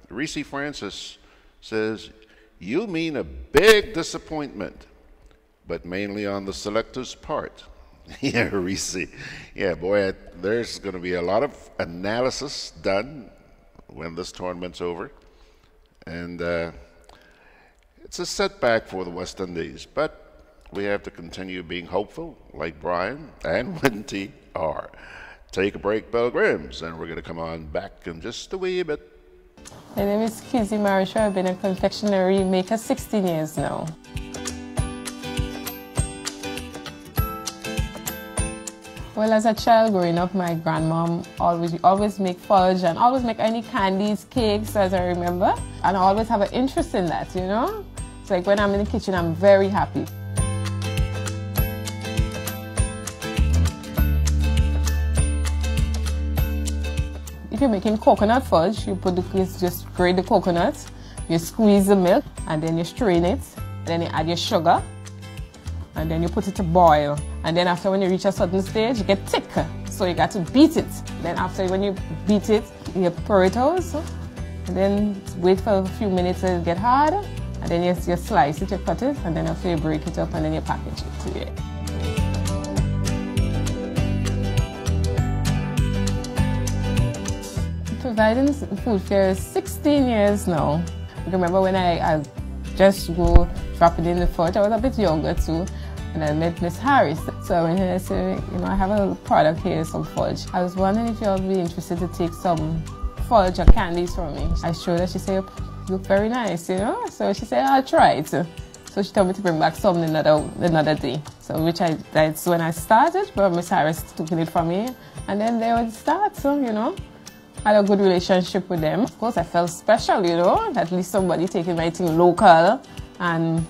[SPEAKER 1] Reese Francis says, you mean a big disappointment, but mainly on the selector's part. Yeah, Reese. Yeah, boy, there's going to be a lot of analysis done when this tournament's over. And it's a setback for the West Indies, but we have to continue being hopeful, like Brian and Winty are. Take a break, Pilgrims, and we're going to come on back in just a wee bit.
[SPEAKER 12] My name is Kizzy Marisha. I've been a confectionery maker 16 years now. Well, as a child growing up, my grandmom always make fudge and always make any candies, cakes, as I remember. And I always have an interest in that, you know. It's like when I'm in the kitchen, I'm very happy. If you're making coconut fudge, you just grate the coconut, you squeeze the milk, and then you strain it, then you add your sugar, and then you put it to boil. And then after, when you reach a certain stage, you get thick, so you got to beat it. Then after, when you beat it, you pour it out, and then wait for a few minutes to get hard, and then you slice it, you cut it, and then after you break it up, and then you package it. Yeah. Providing food for 16 years now. I remember when I just go drop it in the fudge. I was a bit younger too, and I met Miss Harris. So I went in and I said, I have a product here, some fudge. I was wondering if y'all would be interested to take some fudge or candies from me. I showed her, she said, you look very nice, So she said, I'll try it. So she told me to bring back some another day. So that's when I started, but Miss Harris took it from me, and then they would start, I had a good relationship with them. Of course, I felt special, at least somebody taking my thing local, and,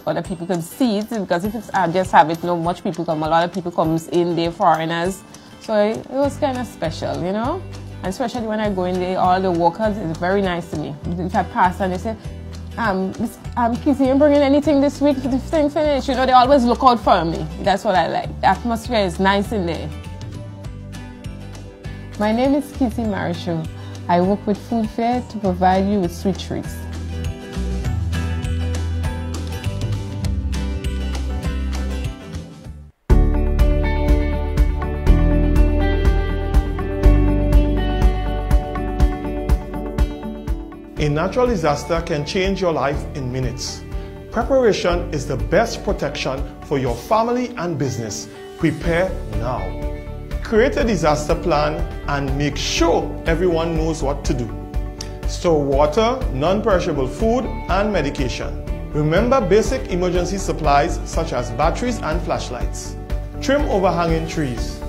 [SPEAKER 12] other people can see it, because if I just have it, much people come, a lot of people comes in, they're foreigners. So it was kind of special, And especially when I go in there, all the workers is very nice to me. If I pass and they say, Kizzy, you bringing anything this week? The thing finished. They always look out for me. That's what I like. The atmosphere is nice in there. My name is Kizzy Marshall. I work with Food Fair to provide you with sweet treats.
[SPEAKER 13] A natural disaster can change your life in minutes. Preparation is the best protection for your family and business. Prepare now. Create a disaster plan and make sure everyone knows what to do. Store water, non-perishable food, and medication. Remember basic emergency supplies such as batteries and flashlights. Trim overhanging trees.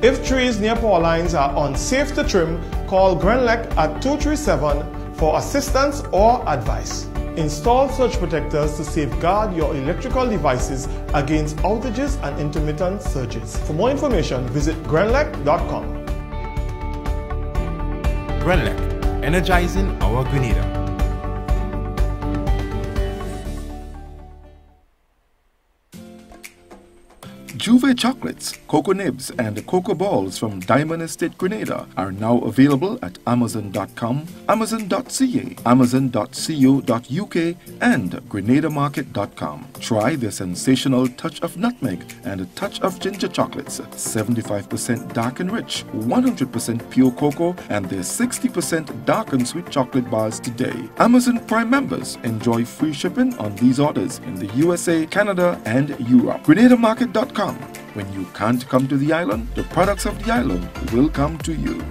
[SPEAKER 13] If trees near power lines are unsafe to trim, call GRENADA at 237 for assistance or advice. Install surge protectors to safeguard your electrical devices against outages and intermittent surges. For more information, visit grenlec.com.
[SPEAKER 14] GRENADA, energizing our Grenada.
[SPEAKER 10] Juve chocolates, cocoa nibs, and cocoa balls from Diamond Estate Grenada are now available at Amazon.com, Amazon.ca, Amazon.co.uk, and GrenadaMarket.com. Try the sensational touch of nutmeg and a touch of ginger chocolates, 75% dark and rich, 100% pure cocoa, and their 60% dark and sweet chocolate bars today. Amazon Prime members enjoy free shipping on these orders in the USA, Canada, and Europe. GrenadaMarket.com. When you can't come to the island, the products of the island will come to you.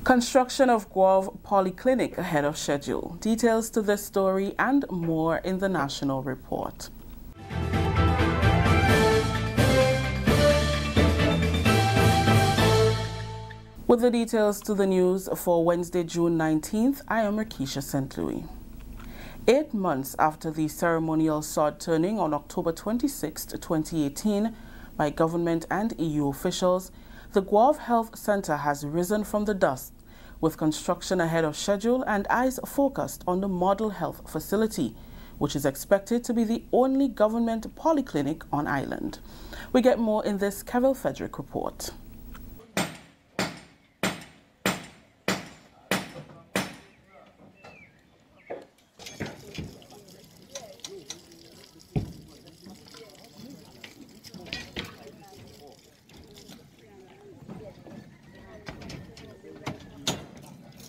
[SPEAKER 15] Construction of Guave Polyclinic ahead of schedule. Details to this story and more in the National Report. With the details to the news for Wednesday, June 19th, I am Rakisha St. Louis. 8 months after the ceremonial sod turning on October 26, 2018, by government and EU officials, the Guave Health Center has risen from the dust, with construction ahead of schedule and eyes focused on the model health facility, which is expected to be the only government polyclinic on island. We get more in this Kevil Frederick report.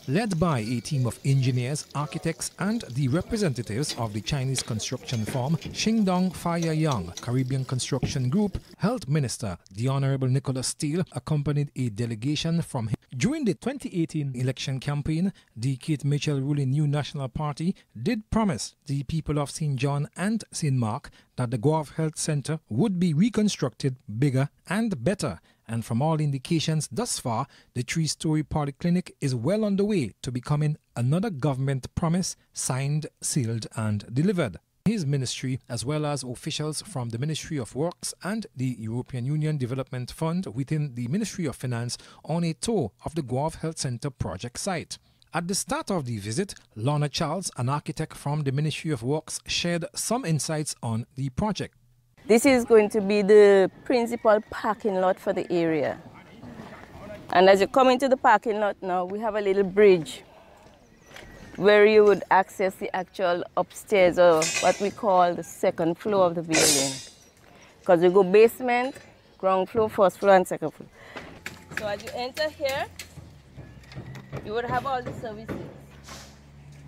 [SPEAKER 16] led by a team of engineers, architects, and the representatives of the Chinese construction firm Xingdong Fire Young Caribbean Construction Group, Health Minister the Honorable Nicholas Steele accompanied a delegation from him. During the 2018 election campaign, the Kate Mitchell ruling New National Party did promise the people of St. John and St. Mark that the Guave Health Center would be reconstructed bigger and better. And from all indications thus far, the 3-story polyclinic is well on the way to becoming another government promise signed, sealed and delivered. His ministry, as well as officials from the Ministry of Works and the European Union Development Fund within the Ministry of Finance, on a tour of the Guave Health Center project site. At the start of the visit, Lorna Charles, an architect from the Ministry of Works, shared some insights on the project.
[SPEAKER 17] This is going to be the principal parking lot for the area. And as you come into the parking lot now, we have a little bridge where you would access the actual upstairs, or what we call the second floor of the building. Because we go basement, ground floor, first floor and second floor. So as you enter here, you would have all the services.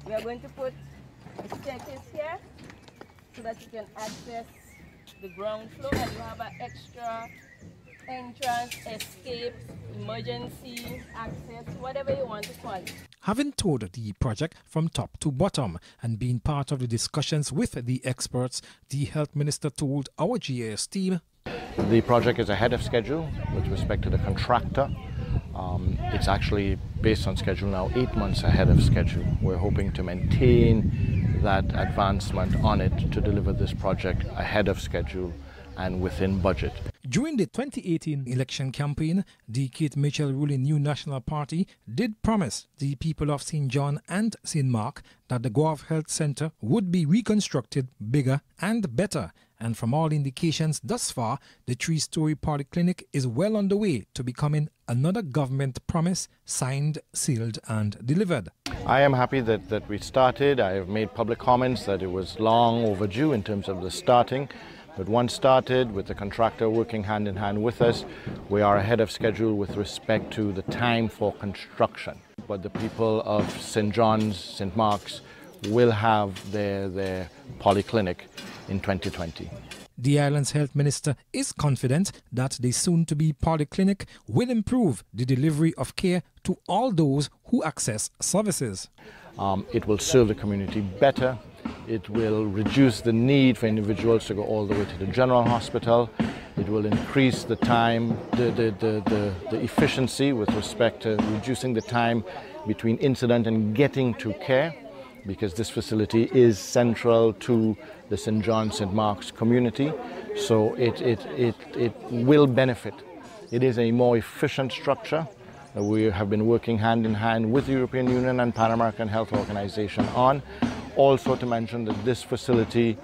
[SPEAKER 17] We are going to put a staircase here so that you can access the ground floor, and you have an extra entrance, escape, emergency access, whatever you want to call it.
[SPEAKER 16] Having toured the project from top to bottom and been part of the discussions with the experts, the health minister told our GAS team,
[SPEAKER 18] the project is ahead of schedule with respect to the contractor. It's actually based on schedule now, 8 months ahead of schedule. We're hoping to maintain that advancement on it to deliver this project ahead of schedule and within budget.
[SPEAKER 16] During the 2018 election campaign, the Kate Mitchell ruling New National Party did promise the people of St. John and St. Mark that the Guave Health Center would be reconstructed bigger and better. And from all indications thus far, the 3-story polyclinic is well on the way to becoming another government promise signed, sealed and delivered.
[SPEAKER 18] I am happy that we started. I have made public comments that it was long overdue in terms of the starting. But once started, with the contractor working hand in hand with us, we are ahead of schedule with respect to the time for construction. But the people of St. John's, St. Mark's will have their polyclinic in 2020.
[SPEAKER 16] The island's health minister is confident that the soon-to-be polyclinic will improve the delivery of care to all those who access services.
[SPEAKER 18] It will serve the community better. It will reduce the need for individuals to go all the way to the general hospital. It will increase the time, the efficiency with respect to reducing the time between incident and getting to care, because this facility is central to the St. John, St. Mark's community. So it will benefit. It is a more efficient structure. We have been working hand in hand with the European Union and Pan American Health Organization on. Also to mention that this facility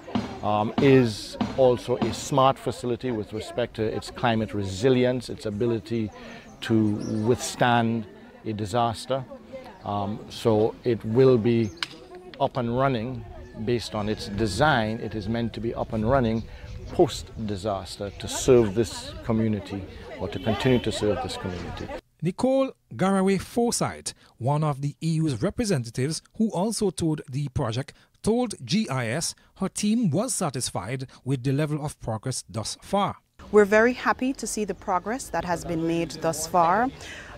[SPEAKER 18] is also a smart facility with respect to its climate resilience, its ability to withstand a disaster. So it will be up and running based on its design. It is meant to be up and running post-disaster to serve this community, or to continue to serve this community.
[SPEAKER 16] Nicole Garaway Forsyth, one of the EU's representatives who also toured the project, told GIS her team was satisfied with the level of progress thus far.
[SPEAKER 19] We're very happy to see the progress that has been made thus far.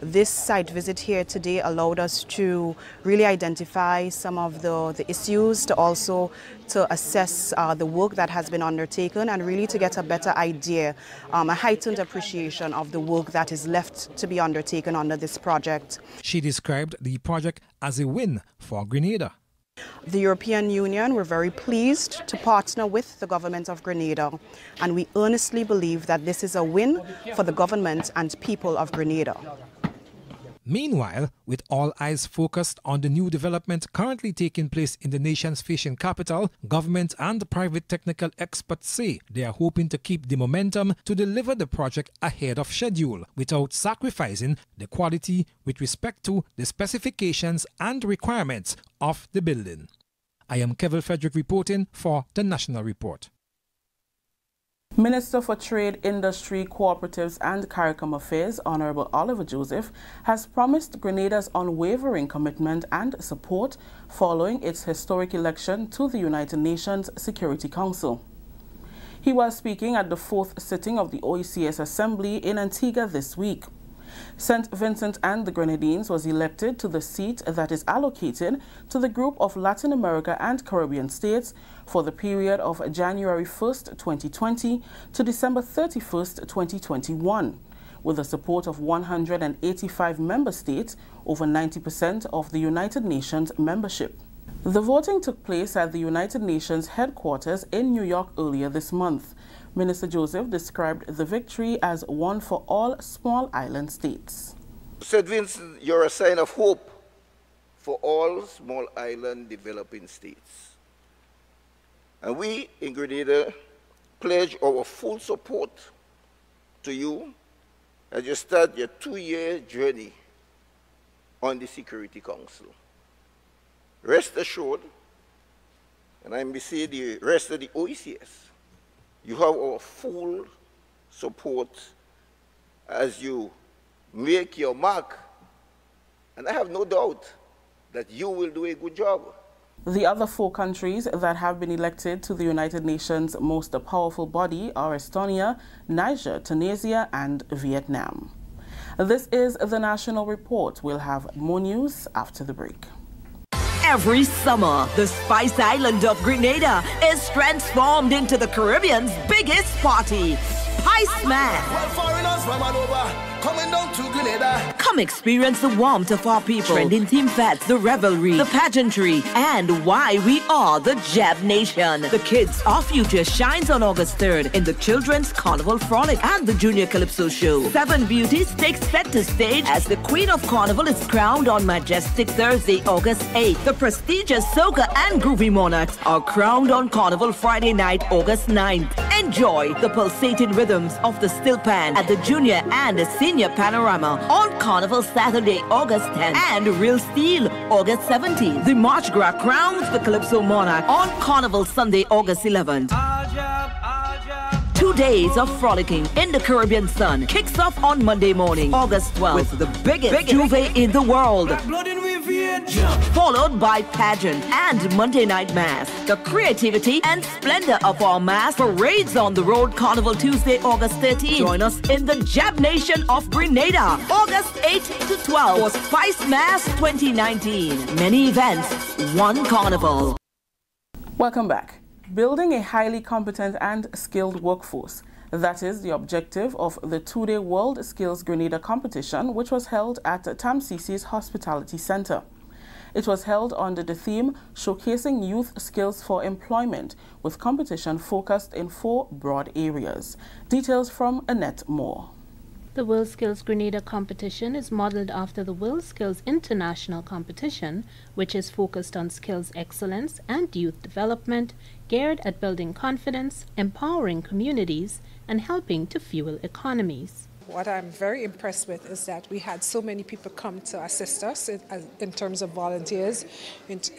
[SPEAKER 19] This site visit here today allowed us to really identify some of the issues, to also to assess the work that has been undertaken, and really to get a better idea, a heightened appreciation of the work that is left to be undertaken under this project.
[SPEAKER 16] She described the project as a win for Grenada.
[SPEAKER 19] The European Union were very pleased to partner with the government of Grenada, and we earnestly believe that this is a win for the government and people of Grenada.
[SPEAKER 16] Meanwhile, with all eyes focused on the new development currently taking place in the nation's fishing capital, government and private technical experts say they are hoping to keep the momentum to deliver the project ahead of schedule without sacrificing the quality with respect to the specifications and requirements of the building. I am Kevin Frederick reporting for the National Report.
[SPEAKER 15] Minister for Trade, Industry, Cooperatives and CARICOM Affairs, Honorable Oliver Joseph, has promised Grenada's unwavering commitment and support following its historic election to the United Nations Security Council. He was speaking at the 4th sitting of the OECS Assembly in Antigua this week. St. Vincent and the Grenadines was elected to the seat that is allocated to the group of Latin America and Caribbean states for the period of January 1st, 2020 to December 31st, 2021, with the support of 185 member states, over 90% of the United Nations membership. The voting took place at the United Nations headquarters in New York earlier this month. Minister Joseph described the victory as one for all small island states.
[SPEAKER 20] St. Vincent, you're a sign of hope for all small island developing states. And we in Grenada pledge our full support to you as you start your 2-year journey on the Security Council. Rest assured, and I may say the rest of the OECS, you have our full support as you make your mark, and I have no doubt that you will do a good job.
[SPEAKER 15] The other 4 countries that have been elected to the United Nations' most powerful body are Estonia, Niger, Tunisia, and Vietnam. This is the National Report. We'll have more news after the break.
[SPEAKER 21] Every summer, the Spice Island of Grenada is transformed into the Caribbean's biggest party, Spice Man.
[SPEAKER 22] Coming down to Grenada.
[SPEAKER 21] Come experience the warmth of our people, trending theme fats, the revelry, the pageantry, and why we are the Jab Nation. The Kids Our Future shines on August 3rd in the Children's Carnival Frolic and the Junior Calypso Show. 7 beauties take center stage as the Queen of Carnival is crowned on majestic Thursday, August 8th. The prestigious Soca and Groovy Monarchs are crowned on Carnival Friday night, August 9th. Enjoy the pulsating rhythms of the Still Pan at the Junior and the Senior Panorama on Carnival Saturday, August 10th, and Real Steel, August 17th. The March Gras crowns the Calypso Monarch on Carnival Sunday, August 11th. 2 days of frolicking in the Caribbean sun kicks off on Monday morning, August 12th, with the biggest juve in the world, followed by pageant and Monday night mass. The creativity and splendor of our mass parades on the road Carnival Tuesday, August 13th. Join us in the Jab Nation of Grenada, August 8 to 12 for Spice Mass 2019. Many events, one carnival.
[SPEAKER 15] Welcome back. Building a highly competent and skilled workforce. That is the objective of the 2-day World Skills Grenada competition, which was held at Tamsisi's Hospitality Center. It was held under the theme Showcasing Youth Skills for Employment, with competition focused in 4 broad areas. Details from Annette Moore.
[SPEAKER 23] The WorldSkills Grenada competition is modeled after the WorldSkills International competition, which is focused on skills excellence and youth development, geared at building confidence, empowering communities, and helping to fuel economies.
[SPEAKER 24] What I'm very impressed with is that we had so many people come to assist us in terms of volunteers.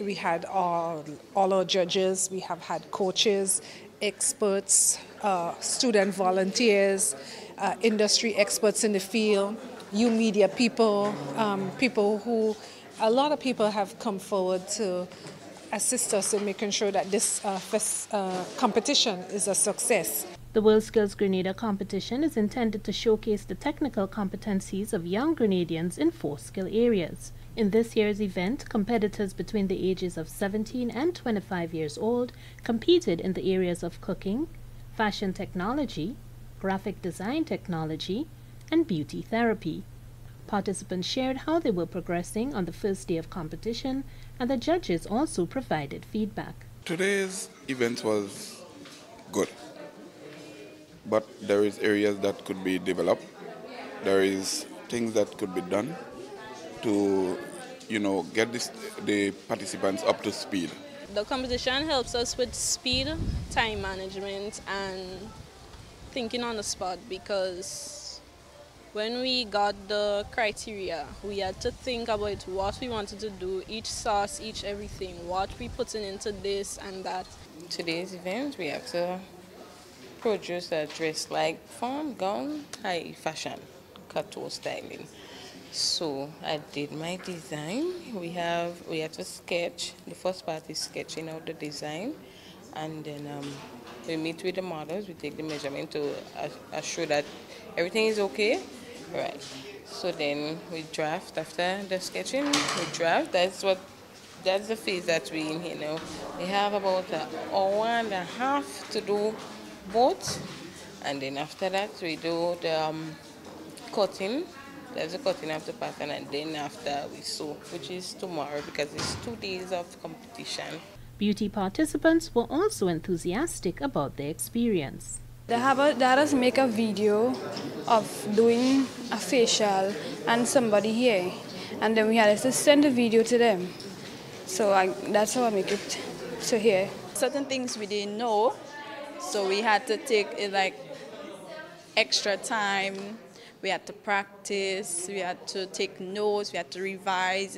[SPEAKER 24] We had all our judges, we have had coaches, experts, student volunteers, industry experts in the field, you media people, a lot of people have come forward to assist us in making sure that this competition is a success.
[SPEAKER 23] The WorldSkills Grenada competition is intended to showcase the technical competencies of young Grenadians in 4 skill areas. In this year's event, competitors between the ages of 17 and 25 years old competed in the areas of cooking, fashion technology, graphic design technology, and beauty therapy. Participants shared how they were progressing on the first day of competition, and the judges also provided feedback.
[SPEAKER 25] Today's event was good, but there is areas that could be developed. There is things that could be done to, get the participants up to speed.
[SPEAKER 26] The competition helps us with speed, time management, and thinking on the spot, because when we got the criteria, we had to think about what we wanted to do, each sauce, each everything, what we putting into this and that.
[SPEAKER 27] Today's event, we have to
[SPEAKER 2] produce a dress like farm gown, high fashion, couture styling. So I did my design. We have to sketch. The first part is sketching out the design, and then we meet with the models. We take the measurement to assure that everything is okay. Right. So then we draft. After the sketching, we draft. That's the phase that we in here now. We have about an hour and a half to do both, and then after that we do the cutting. There's the cutting of the pattern, and then after we sew, which is tomorrow because it's 2 days of competition.
[SPEAKER 23] Beauty participants were also enthusiastic about their experience.
[SPEAKER 3] They had us make a video of doing a facial and somebody here, and then we had to send the video to them. So that's how I make it to here.
[SPEAKER 4] Certain things we didn't know, so we had to take extra time. We had to practice, we had to take notes, we had to revise,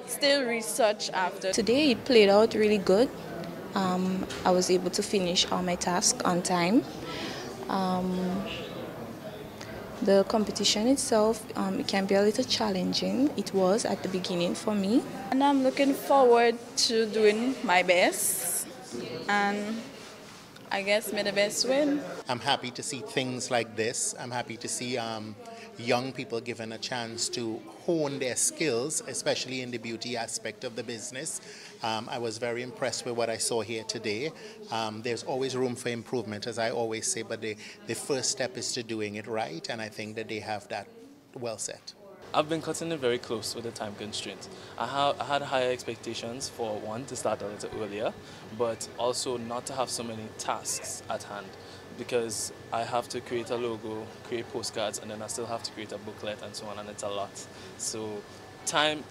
[SPEAKER 4] still research after.
[SPEAKER 5] Today it played out really good. I was able to finish all my tasks on time. The competition itself, it can be a little challenging. It was at the beginning for me.
[SPEAKER 4] And I'm looking forward to doing my best, and I guess may the best win.
[SPEAKER 6] I'm happy to see things like this. I'm happy to see young people given a chance to hone their skills, especially in the beauty aspect of the business. I was very impressed with what I saw here today. There's always room for improvement, as I always say, but the first step is to doing it right, and I think that they have that well set.
[SPEAKER 22] I've been cutting it very close with the time constraint. I had higher expectations for one, to start a little earlier, but also not to have so many tasks at hand, because I have to create a logo, create postcards, and then I still have to create a booklet and so on, and it's a lot. So time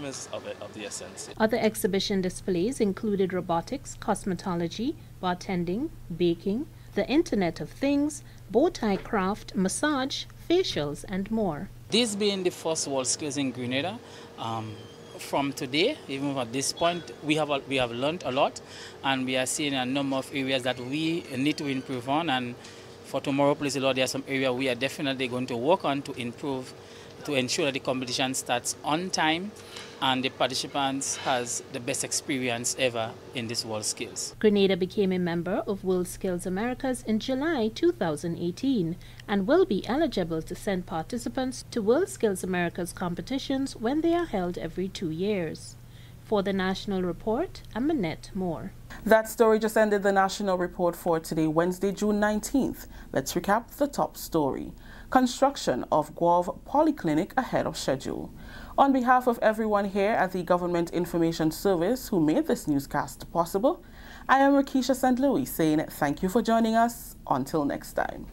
[SPEAKER 22] is of the essence.
[SPEAKER 23] Other exhibition displays included robotics, cosmetology, bartending, baking, the Internet of Things, bow tie craft, massage, facials, and more.
[SPEAKER 27] This being the first World Skills in Grenada, from today, even at this point, we have learned a lot, and we are seeing a number of areas that we need to improve on. And for tomorrow, please Lord, there are some areas we are definitely going to work on to improve, to ensure that the competition starts on time and the participants has the best experience ever in this World Skills.
[SPEAKER 23] Grenada became a member of World Skills Americas in July 2018 and will be eligible to send participants to World Skills Americas competitions when they are held every 2 years. For the National Report, I'm Annette Moore.
[SPEAKER 15] That story just ended the National Report for today, Wednesday, June 19th. Let's recap the top story. Construction of Guave Polyclinic ahead of schedule. On behalf of everyone here at the Government Information Service who made this newscast possible, I am Rakisha St. Louis saying thank you for joining us. Until next time.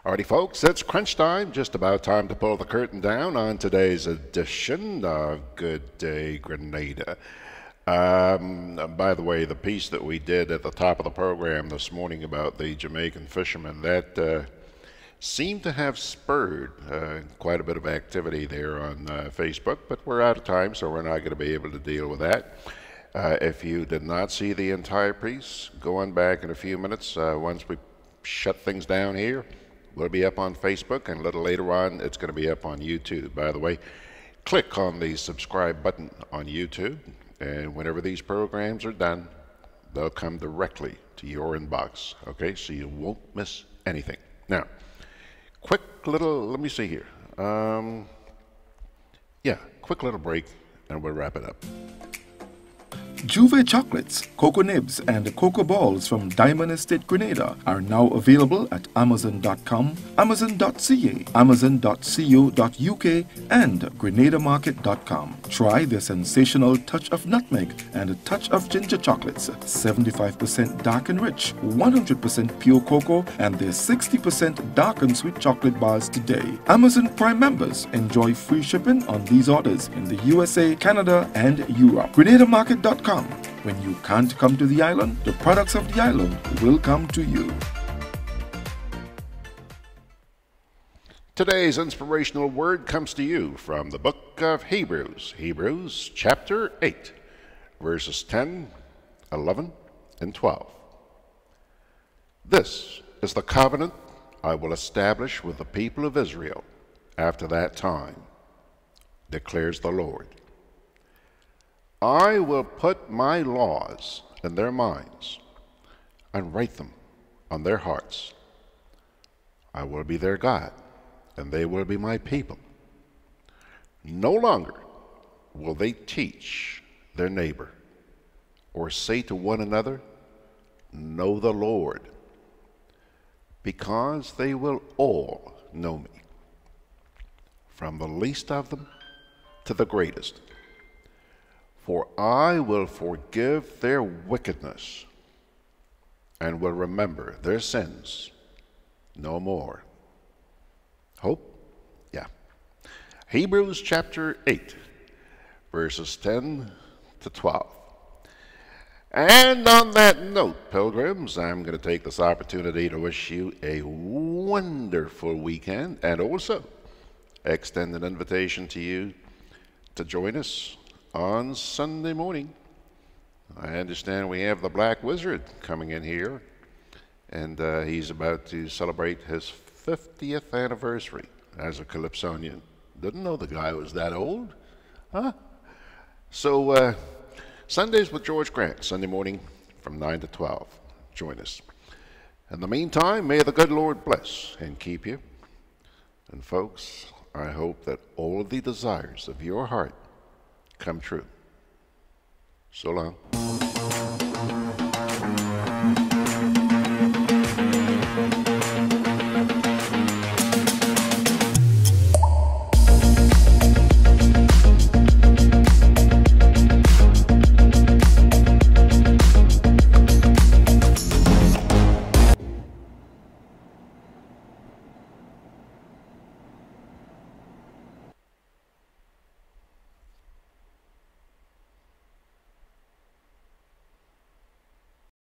[SPEAKER 1] Alrighty, folks, it's crunch time. Just about time to pull the curtain down on today's edition of Gudday Grenada. By the way, the piece that we did at the top of the program this morning about the Jamaican fishermen, that seemed to have spurred quite a bit of activity there on Facebook, but we're out of time, so we're not going to be able to deal with that. If you did not see the entire piece, go on back in a few minutes. Once we shut things down here, we'll be up on Facebook, and a little later on, it's going to be up on YouTube. By the way, click on the subscribe button on YouTube, and whenever these programs are done, they'll come directly to your inbox, okay? So you won't miss anything. Now, quick little, let me see here. Quick little break, and we'll wrap it up.
[SPEAKER 10] Juve chocolates, cocoa nibs, and cocoa balls from Diamond Estate Grenada are now available at Amazon.com, Amazon.ca, Amazon.co.uk, and GrenadaMarket.com. Try their sensational touch of nutmeg and a touch of ginger chocolates, 75% dark and rich, 100% pure cocoa, and their 60% dark and sweet chocolate bars today. Amazon Prime members enjoy free shipping on these orders in the USA, Canada, and Europe. GrenadaMarket.com. When you can't come to the island, the products of the island will come to you.
[SPEAKER 1] Today's inspirational word comes to you from the book of Hebrews, Hebrews chapter 8, verses 10, 11, and 12. This is the covenant I will establish with the people of Israel after that time, declares the Lord. I will put my laws in their minds and write them on their hearts. I will be their God, and they will be my people. No longer will they teach their neighbor or say to one another, know the Lord, because they will all know me, from the least of them to the greatest. For I will forgive their wickedness and will remember their sins no more. Hope? Yeah. Hebrews chapter 8, verses 10 to 12. And on that note, pilgrims, I'm going to take this opportunity to wish you a wonderful weekend and also extend an invitation to you to join us on Sunday morning. I understand we have the Black Wizard coming in here, and he's about to celebrate his 50th anniversary as a Calypsonian. Didn't know the guy was that old, huh? So Sundays with George Grant, Sunday morning from 9 to 12. Join us. In the meantime, may the good Lord bless and keep you. And folks, I hope that all of the desires of your heart come true. So long.